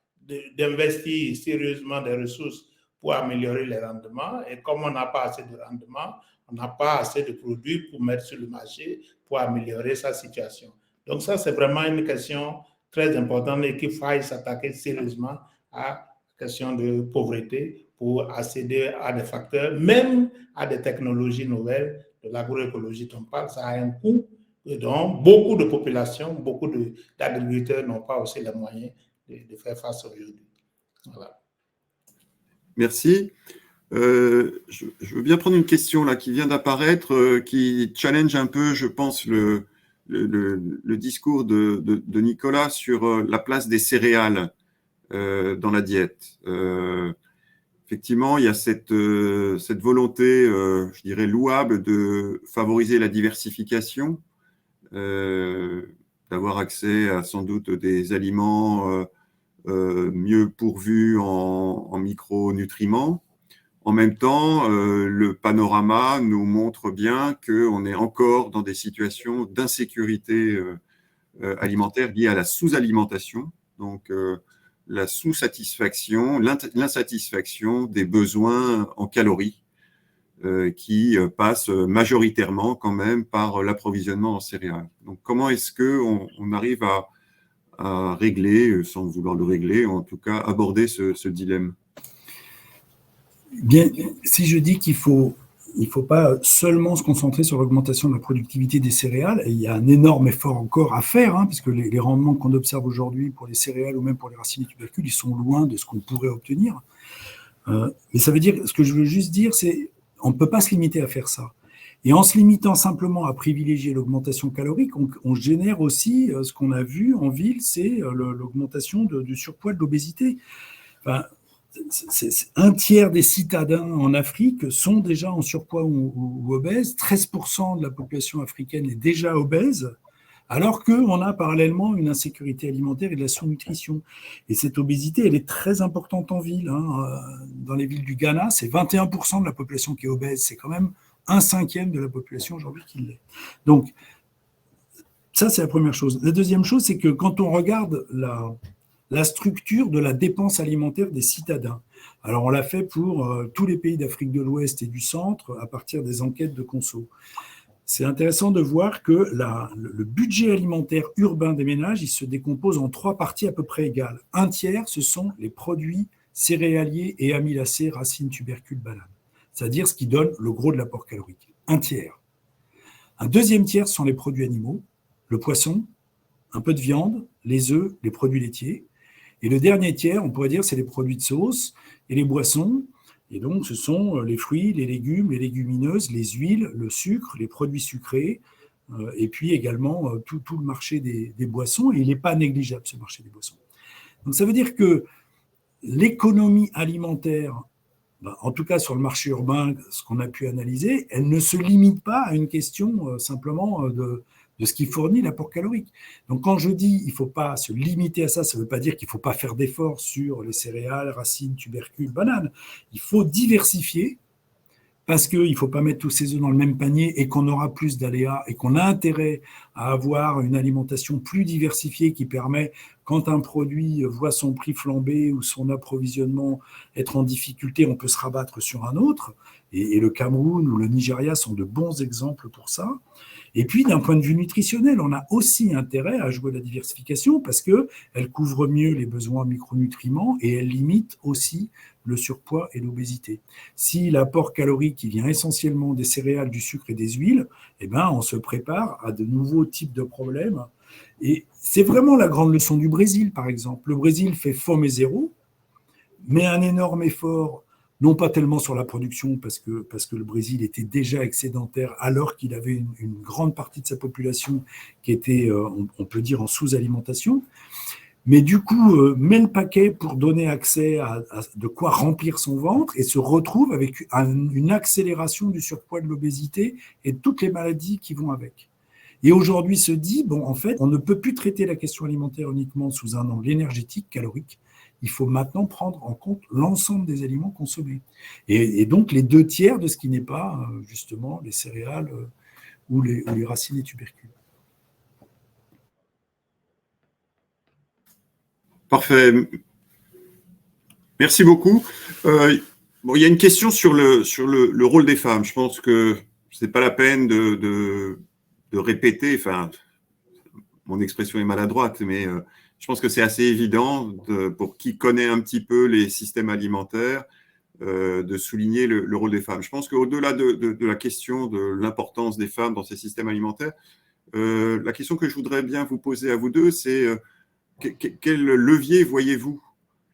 d'investir sérieusement des ressources pour améliorer les rendements. Et comme on n'a pas assez de rendements, on n'a pas assez de produits pour mettre sur le marché pour améliorer sa situation. Donc ça, c'est vraiment une question très importante et qu'il faille s'attaquer sérieusement à la question de pauvreté pour accéder à des facteurs, même à des technologies nouvelles de l'agroécologie dont on parle. Ça a un coût dont beaucoup de populations, beaucoup d'agriculteurs n'ont pas aussi les moyens de faire face aujourd'hui. Voilà. Merci. Je veux bien prendre une question là qui vient d'apparaître, qui challenge un peu, je pense, le discours de Nicolas sur la place des céréales dans la diète. Effectivement, il y a cette volonté, je dirais, louable de favoriser la diversification, d'avoir accès à sans doute des aliments mieux pourvus en micronutriments. En même temps, le panorama nous montre bien qu'on est encore dans des situations d'insécurité alimentaire liées à la sous-alimentation. Donc, la sous-satisfaction, l'insatisfaction des besoins en calories qui passent majoritairement quand même par l'approvisionnement en céréales. Donc, comment est-ce qu'on arrive à régler, sans vouloir le régler, en tout cas aborder ce dilemme? Bien, si je dis qu'il faut pas seulement se concentrer sur l'augmentation de la productivité des céréales, et il y a un énorme effort encore à faire, hein, puisque les rendements qu'on observe aujourd'hui pour les céréales ou même pour les racines et tubercules, ils sont loin de ce qu'on pourrait obtenir. Mais ça veut dire, ce que je veux juste dire, c'est on ne peut pas se limiter à faire ça. Et en se limitant simplement à privilégier l'augmentation calorique, on génère aussi ce qu'on a vu en ville, c'est l'augmentation du surpoids, de l'obésité. Enfin, un tiers des citadins en Afrique sont déjà en surpoids ou obèses. 13% de la population africaine est déjà obèse, alors qu'on a parallèlement une insécurité alimentaire et de la sous-nutrition. Et cette obésité, elle est très importante en ville. Hein. Dans les villes du Ghana, c'est 21% de la population qui est obèse. C'est quand même 1/5 de la population aujourd'hui qui l'est. Donc, ça, c'est la première chose. La deuxième chose, c'est que quand on regarde la structure de la dépense alimentaire des citadins. Alors, on l'a fait pour tous les pays d'Afrique de l'Ouest et du Centre à partir des enquêtes de Conso. C'est intéressant de voir que le budget alimentaire urbain des ménages, il se décompose en 3 parties à peu près égales. Un tiers, ce sont les produits céréaliers et amylacés, racines, tubercules, bananes. C'est-à-dire ce qui donne le gros de l'apport calorique. Un tiers. Un deuxième tiers, ce sont les produits animaux, le poisson, un peu de viande, les œufs, les produits laitiers. Et le dernier tiers, on pourrait dire, c'est les produits de sauce et les boissons. Et donc, ce sont les fruits, les légumes, les légumineuses, les huiles, le sucre, les produits sucrés, et puis également tout le marché des boissons. Et il n'est pas négligeable, ce marché des boissons. Donc, ça veut dire que l'économie alimentaire, en tout cas sur le marché urbain, ce qu'on a pu analyser, elle ne se limite pas à une question simplement de ce qui fournit l'apport calorique. Donc quand je dis qu'il ne faut pas se limiter à ça, ça ne veut pas dire qu'il ne faut pas faire d'efforts sur les céréales, racines, tubercules, bananes. Il faut diversifier parce qu'il ne faut pas mettre tous ses œufs dans le même panier et qu'on aura plus d'aléas et qu'on a intérêt à avoir une alimentation plus diversifiée qui permet, quand un produit voit son prix flamber ou son approvisionnement être en difficulté, on peut se rabattre sur un autre. Et le Cameroun ou le Nigeria sont de bons exemples pour ça. Et puis, d'un point de vue nutritionnel, on a aussi intérêt à jouer la diversification parce qu'elle couvre mieux les besoins en micronutriments et elle limite aussi le surpoids et l'obésité. Si l'apport calorique qui vient essentiellement des céréales, du sucre et des huiles, eh ben, on se prépare à de nouveaux types de problèmes. Et c'est vraiment la grande leçon du Brésil, par exemple. Le Brésil fait fome et zéro, mais un énorme effort, non pas tellement sur la production, parce que le Brésil était déjà excédentaire, alors qu'il avait une grande partie de sa population qui était, on peut dire, en sous-alimentation. Mais du coup, met le paquet pour donner accès à de quoi remplir son ventre et se retrouve avec une accélération du surpoids, de l'obésité et de toutes les maladies qui vont avec. Et aujourd'hui se dit, bon, en fait, on ne peut plus traiter la question alimentaire uniquement sous un angle énergétique, calorique. Il faut maintenant prendre en compte l'ensemble des aliments consommés. Et donc, les 2 tiers de ce qui n'est pas, justement, les céréales ou les racines et tubercules. Parfait. Merci beaucoup. Bon, il y a une question sur le rôle des femmes. Je pense que ce n'est pas la peine de répéter, enfin, mon expression est maladroite, mais je pense que c'est assez évident pour qui connaît un petit peu les systèmes alimentaires de souligner le rôle des femmes. Je pense qu'au-delà de la question de l'importance des femmes dans ces systèmes alimentaires, la question que je voudrais bien vous poser à vous deux, c'est quel levier voyez-vous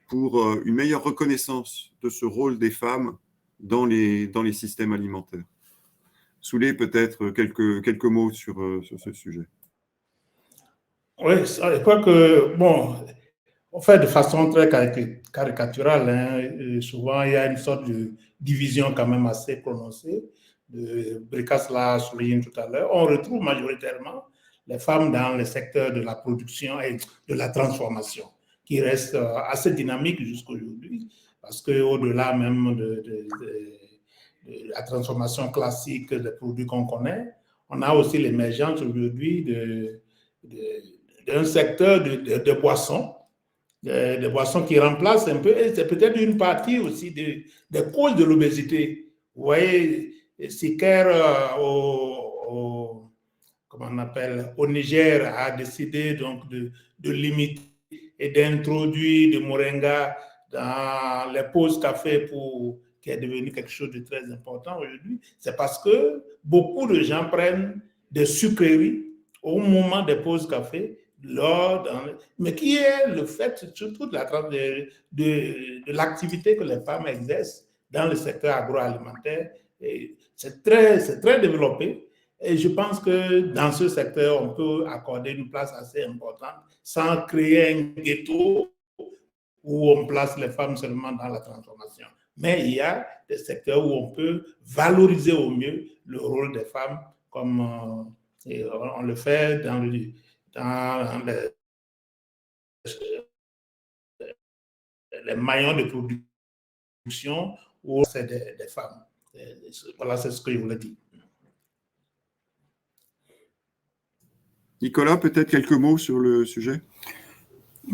pour une meilleure reconnaissance de ce rôle des femmes dans les systèmes alimentaires? Soulez peut-être quelques mots sur ce sujet. Oui, je crois que, bon, on fait de façon très caricaturale. Hein, souvent, il y a une sorte de division quand même assez prononcée. Bricas l'a souligné tout à l'heure. On retrouve majoritairement les femmes dans le secteur de la production et de la transformation, qui reste assez dynamique jusqu'à aujourd'hui, parce qu'au-delà même de la transformation classique des produits qu'on connaît, on a aussi l'émergence aujourd'hui d'un secteur de boissons des boissons qui remplacent un peu, et c'est peut-être une partie aussi des causes de l'obésité. Vous voyez, Siker comment on appelle, au Niger a décidé donc de limiter et d'introduire le moringa dans les pauses café qui est devenu quelque chose de très important aujourd'hui. C'est parce que beaucoup de gens prennent des sucreries au moment des pauses café, mais qui est le fait surtout de l'activité que les femmes exercent dans le secteur agroalimentaire. C'est très développé. Et je pense que dans ce secteur, on peut accorder une place assez importante sans créer un ghetto où on place les femmes seulement dans la transformation. Mais il y a des secteurs où on peut valoriser au mieux le rôle des femmes, comme on le fait dans les maillons de production où c'est des femmes. Voilà, c'est ce que je voulais dire. Nicolas, peut-être quelques mots sur le sujet?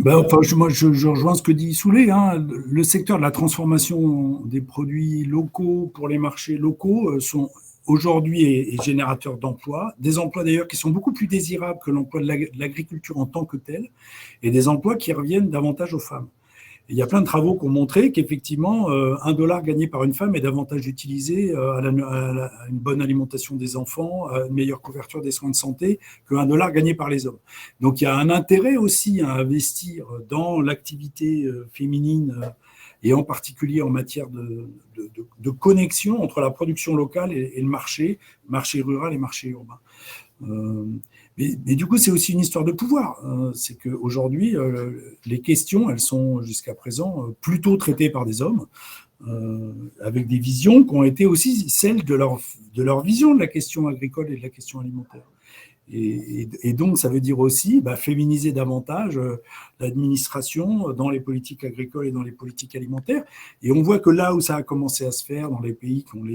Enfin, je rejoins ce que dit Soulé. Le secteur de la transformation des produits locaux pour les marchés locaux sont aujourd'hui est générateur d'emplois, des emplois d'ailleurs qui sont beaucoup plus désirables que l'emploi de l'agriculture en tant que tel, et des emplois qui reviennent davantage aux femmes. Et il y a plein de travaux qui ont montré qu'effectivement, $1 gagné par une femme est davantage utilisé à une bonne alimentation des enfants, à une meilleure couverture des soins de santé que $1 gagné par les hommes. Donc il y a un intérêt aussi à investir dans l'activité féminine et en particulier en matière de connexion entre la production locale et le marché rural et marché urbain. Mais du coup, c'est aussi une histoire de pouvoir. C'est qu'aujourd'hui, les questions, elles sont jusqu'à présent plutôt traitées par des hommes, avec des visions qui ont été aussi celles de leur vision de la question agricole et de la question alimentaire. Et donc, ça veut dire aussi féminiser davantage l'administration dans les politiques agricoles et dans les politiques alimentaires. Et on voit que là où ça a commencé à se faire, dans les pays qui ont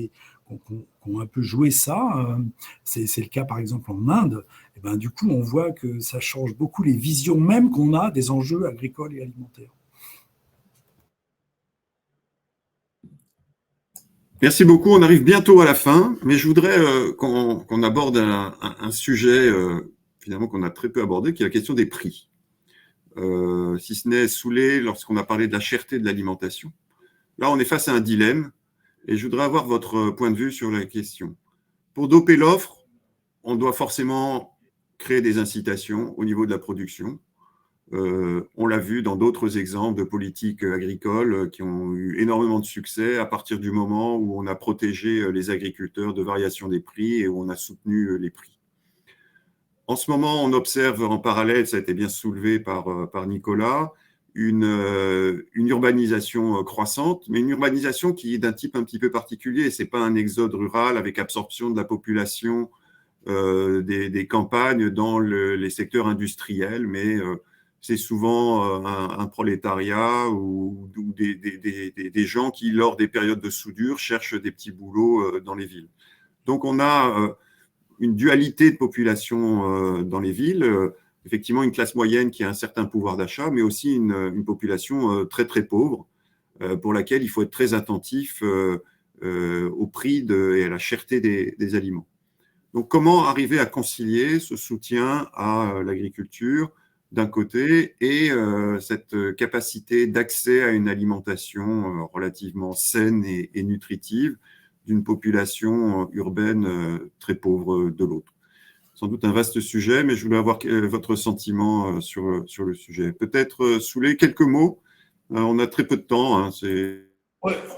un peu joué ça, c'est le cas par exemple en Inde, et du coup on voit que ça change beaucoup les visions même qu'on a des enjeux agricoles et alimentaires. Merci beaucoup, on arrive bientôt à la fin, mais je voudrais qu'on aborde un sujet finalement qu'on a très peu abordé, qui est la question des prix. Si ce n'est Soulé lorsqu'on a parlé de la cherté de l'alimentation. Là, on est face à un dilemme, et je voudrais avoir votre point de vue sur la question. Pour doper l'offre, on doit forcément créer des incitations au niveau de la production. On l'a vu dans d'autres exemples de politiques agricoles qui ont eu énormément de succès à partir du moment où on a protégé les agriculteurs de variation des prix et où on a soutenu les prix. En ce moment, on observe en parallèle, ça a été bien soulevé par Nicolas, une urbanisation croissante, mais une urbanisation qui est d'un type un petit peu particulier. Ce n'est pas un exode rural avec absorption de la population des campagnes dans les secteurs industriels, mais c'est souvent un prolétariat ou des gens qui, lors des périodes de soudure, cherchent des petits boulots dans les villes. Donc on a une dualité de population dans les villes, effectivement une classe moyenne qui a un certain pouvoir d'achat, mais aussi une population très très pauvre, pour laquelle il faut être très attentif au prix et à la cherté des aliments. Donc comment arriver à concilier ce soutien à l'agriculture d'un côté et cette capacité d'accès à une alimentation relativement saine et nutritive d'une population urbaine très pauvre de l'autre. Sans doute un vaste sujet, mais je voulais avoir votre sentiment sur le sujet. Peut-être, Soulé, quelques mots. On a très peu de temps.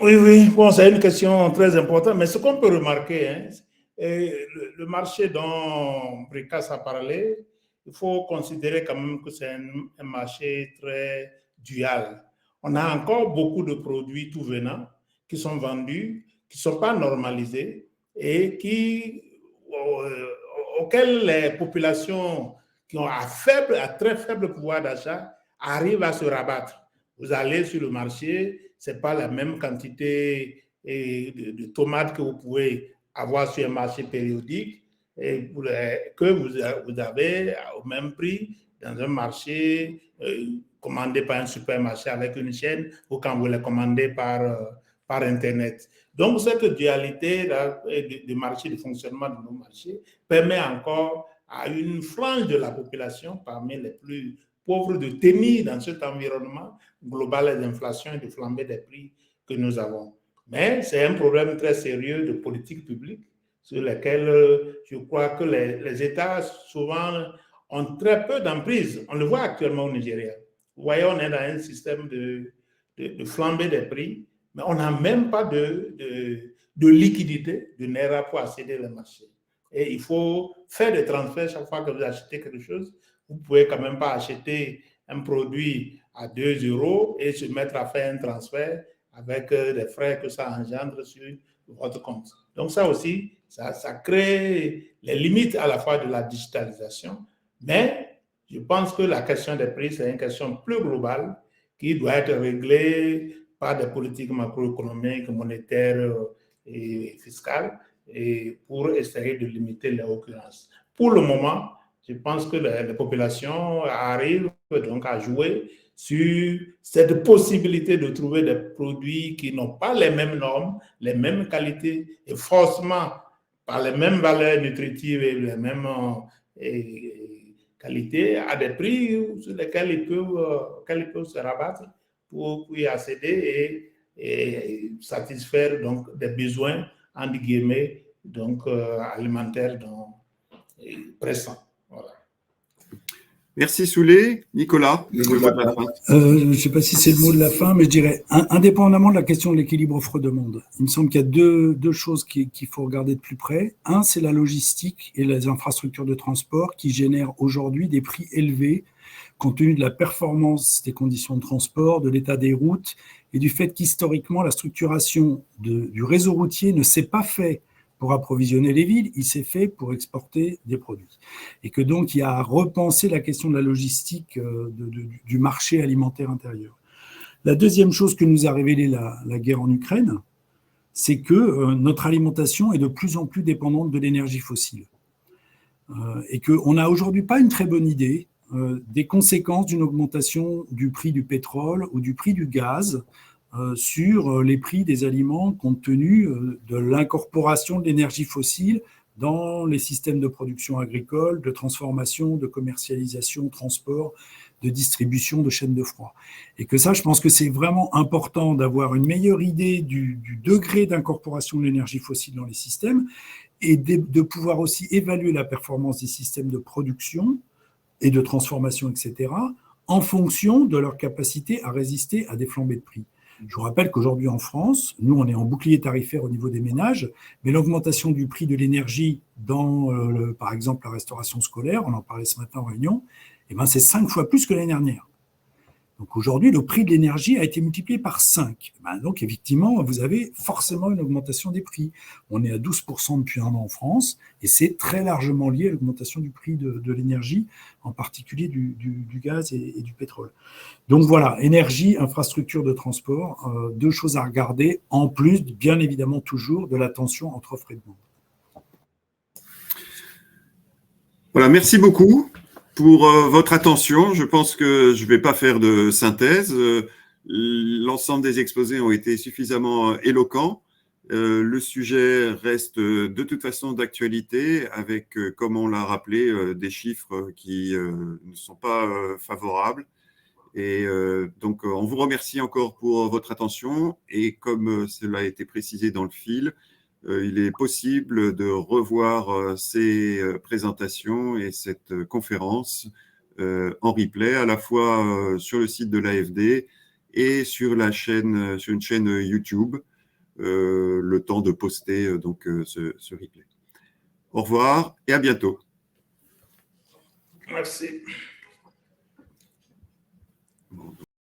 Oui. Bon, c'est une question très importante, mais ce qu'on peut remarquer, le marché dont Brikas a parlé, il faut considérer quand même que c'est un marché très dual. On a encore beaucoup de produits tout venant qui sont vendus, qui ne sont pas normalisés et auxquels les populations qui ont à très faible pouvoir d'achat arrivent à se rabattre. Vous allez sur le marché, ce n'est pas la même quantité de tomates que vous pouvez avoir sur un marché périodique que vous avez au même prix dans un marché commandez par un supermarché avec une chaîne ou quand vous les commandez par Internet. Donc, cette dualité du marché, du fonctionnement de nos marchés, permet encore à une frange de la population, parmi les plus pauvres, de tenir dans cet environnement global d'inflation et de flambée des prix que nous avons. Mais c'est un problème très sérieux de politique publique sur lequel je crois que les États souvent ont très peu d'emprise. On le voit actuellement au Nigeria. Vous voyez, on est dans un système de flambée des prix, mais on n'a même pas de liquidité, de NERA pour accéder au marché. Et il faut faire des transferts chaque fois que vous achetez quelque chose. Vous ne pouvez quand même pas acheter un produit à 2 € et se mettre à faire un transfert avec des frais que ça engendre sur votre compte. Donc ça aussi, ça crée les limites à la fois de la digitalisation, mais je pense que la question des prix, c'est une question plus globale qui doit être réglée par des politiques macroéconomiques, monétaires et fiscales et pour essayer de limiter les occurrences. Pour le moment, je pense que les populations arrivent donc à jouer sur cette possibilité de trouver des produits qui n'ont pas les mêmes normes, les mêmes qualités et forcément par les mêmes valeurs nutritives et les mêmes qualités à des prix sur lesquels ils peuvent se rabattre pour y accéder et satisfaire donc des besoins entre guillemets donc alimentaires pressants. Voilà. Merci Soulé. Nicolas, le mot de la fin. Je ne sais pas si c'est le mot de la fin, mais je dirais, indépendamment de la question de l'équilibre offre-demande, il me semble qu'il y a deux choses qu'il faut regarder de plus près. Un, c'est la logistique et les infrastructures de transport qui génèrent aujourd'hui des prix élevés compte tenu de la performance des conditions de transport, de l'état des routes et du fait qu'historiquement, la structuration du réseau routier ne s'est pas fait pour approvisionner les villes, il s'est fait pour exporter des produits. Et que donc, il y a à repenser la question de la logistique du marché alimentaire intérieur. La deuxième chose que nous a révélé la guerre en Ukraine, c'est que notre alimentation est de plus en plus dépendante de l'énergie fossile. Et qu'on n'a aujourd'hui pas une très bonne idée des conséquences d'une augmentation du prix du pétrole ou du prix du gaz sur les prix des aliments compte tenu de l'incorporation de l'énergie fossile dans les systèmes de production agricole, de transformation, de commercialisation, transport, de distribution, de chaînes de froid. Et que ça, je pense que c'est vraiment important d'avoir une meilleure idée du degré d'incorporation de l'énergie fossile dans les systèmes et de pouvoir aussi évaluer la performance des systèmes de production et de transformation, etc., en fonction de leur capacité à résister à des flambées de prix. Je vous rappelle qu'aujourd'hui en France, nous on est en bouclier tarifaire au niveau des ménages, mais l'augmentation du prix de l'énergie dans, par exemple, la restauration scolaire, on en parlait ce matin en réunion, eh ben, c'est 5 fois plus que l'année dernière. Donc aujourd'hui, le prix de l'énergie a été multiplié par 5. Ben, donc effectivement, vous avez forcément une augmentation des prix. On est à 12% depuis un an en France, et c'est très largement lié à l'augmentation du prix de l'énergie, en particulier du gaz et du pétrole. Donc voilà, énergie, infrastructure de transport, deux choses à regarder, en plus, bien évidemment, toujours de la tension entre offre et demande. Voilà, merci beaucoup pour votre attention. Je pense que je ne vais pas faire de synthèse. L'ensemble des exposés ont été suffisamment éloquents. Le sujet reste de toute façon d'actualité avec, comme on l'a rappelé, des chiffres qui ne sont pas favorables. Et donc, on vous remercie encore pour votre attention. Et comme cela a été précisé dans le fil, il est possible de revoir ces présentations et cette conférence en replay, à la fois sur le site de l'AFD et sur une chaîne YouTube, le temps de poster donc ce replay. Au revoir et à bientôt. Merci.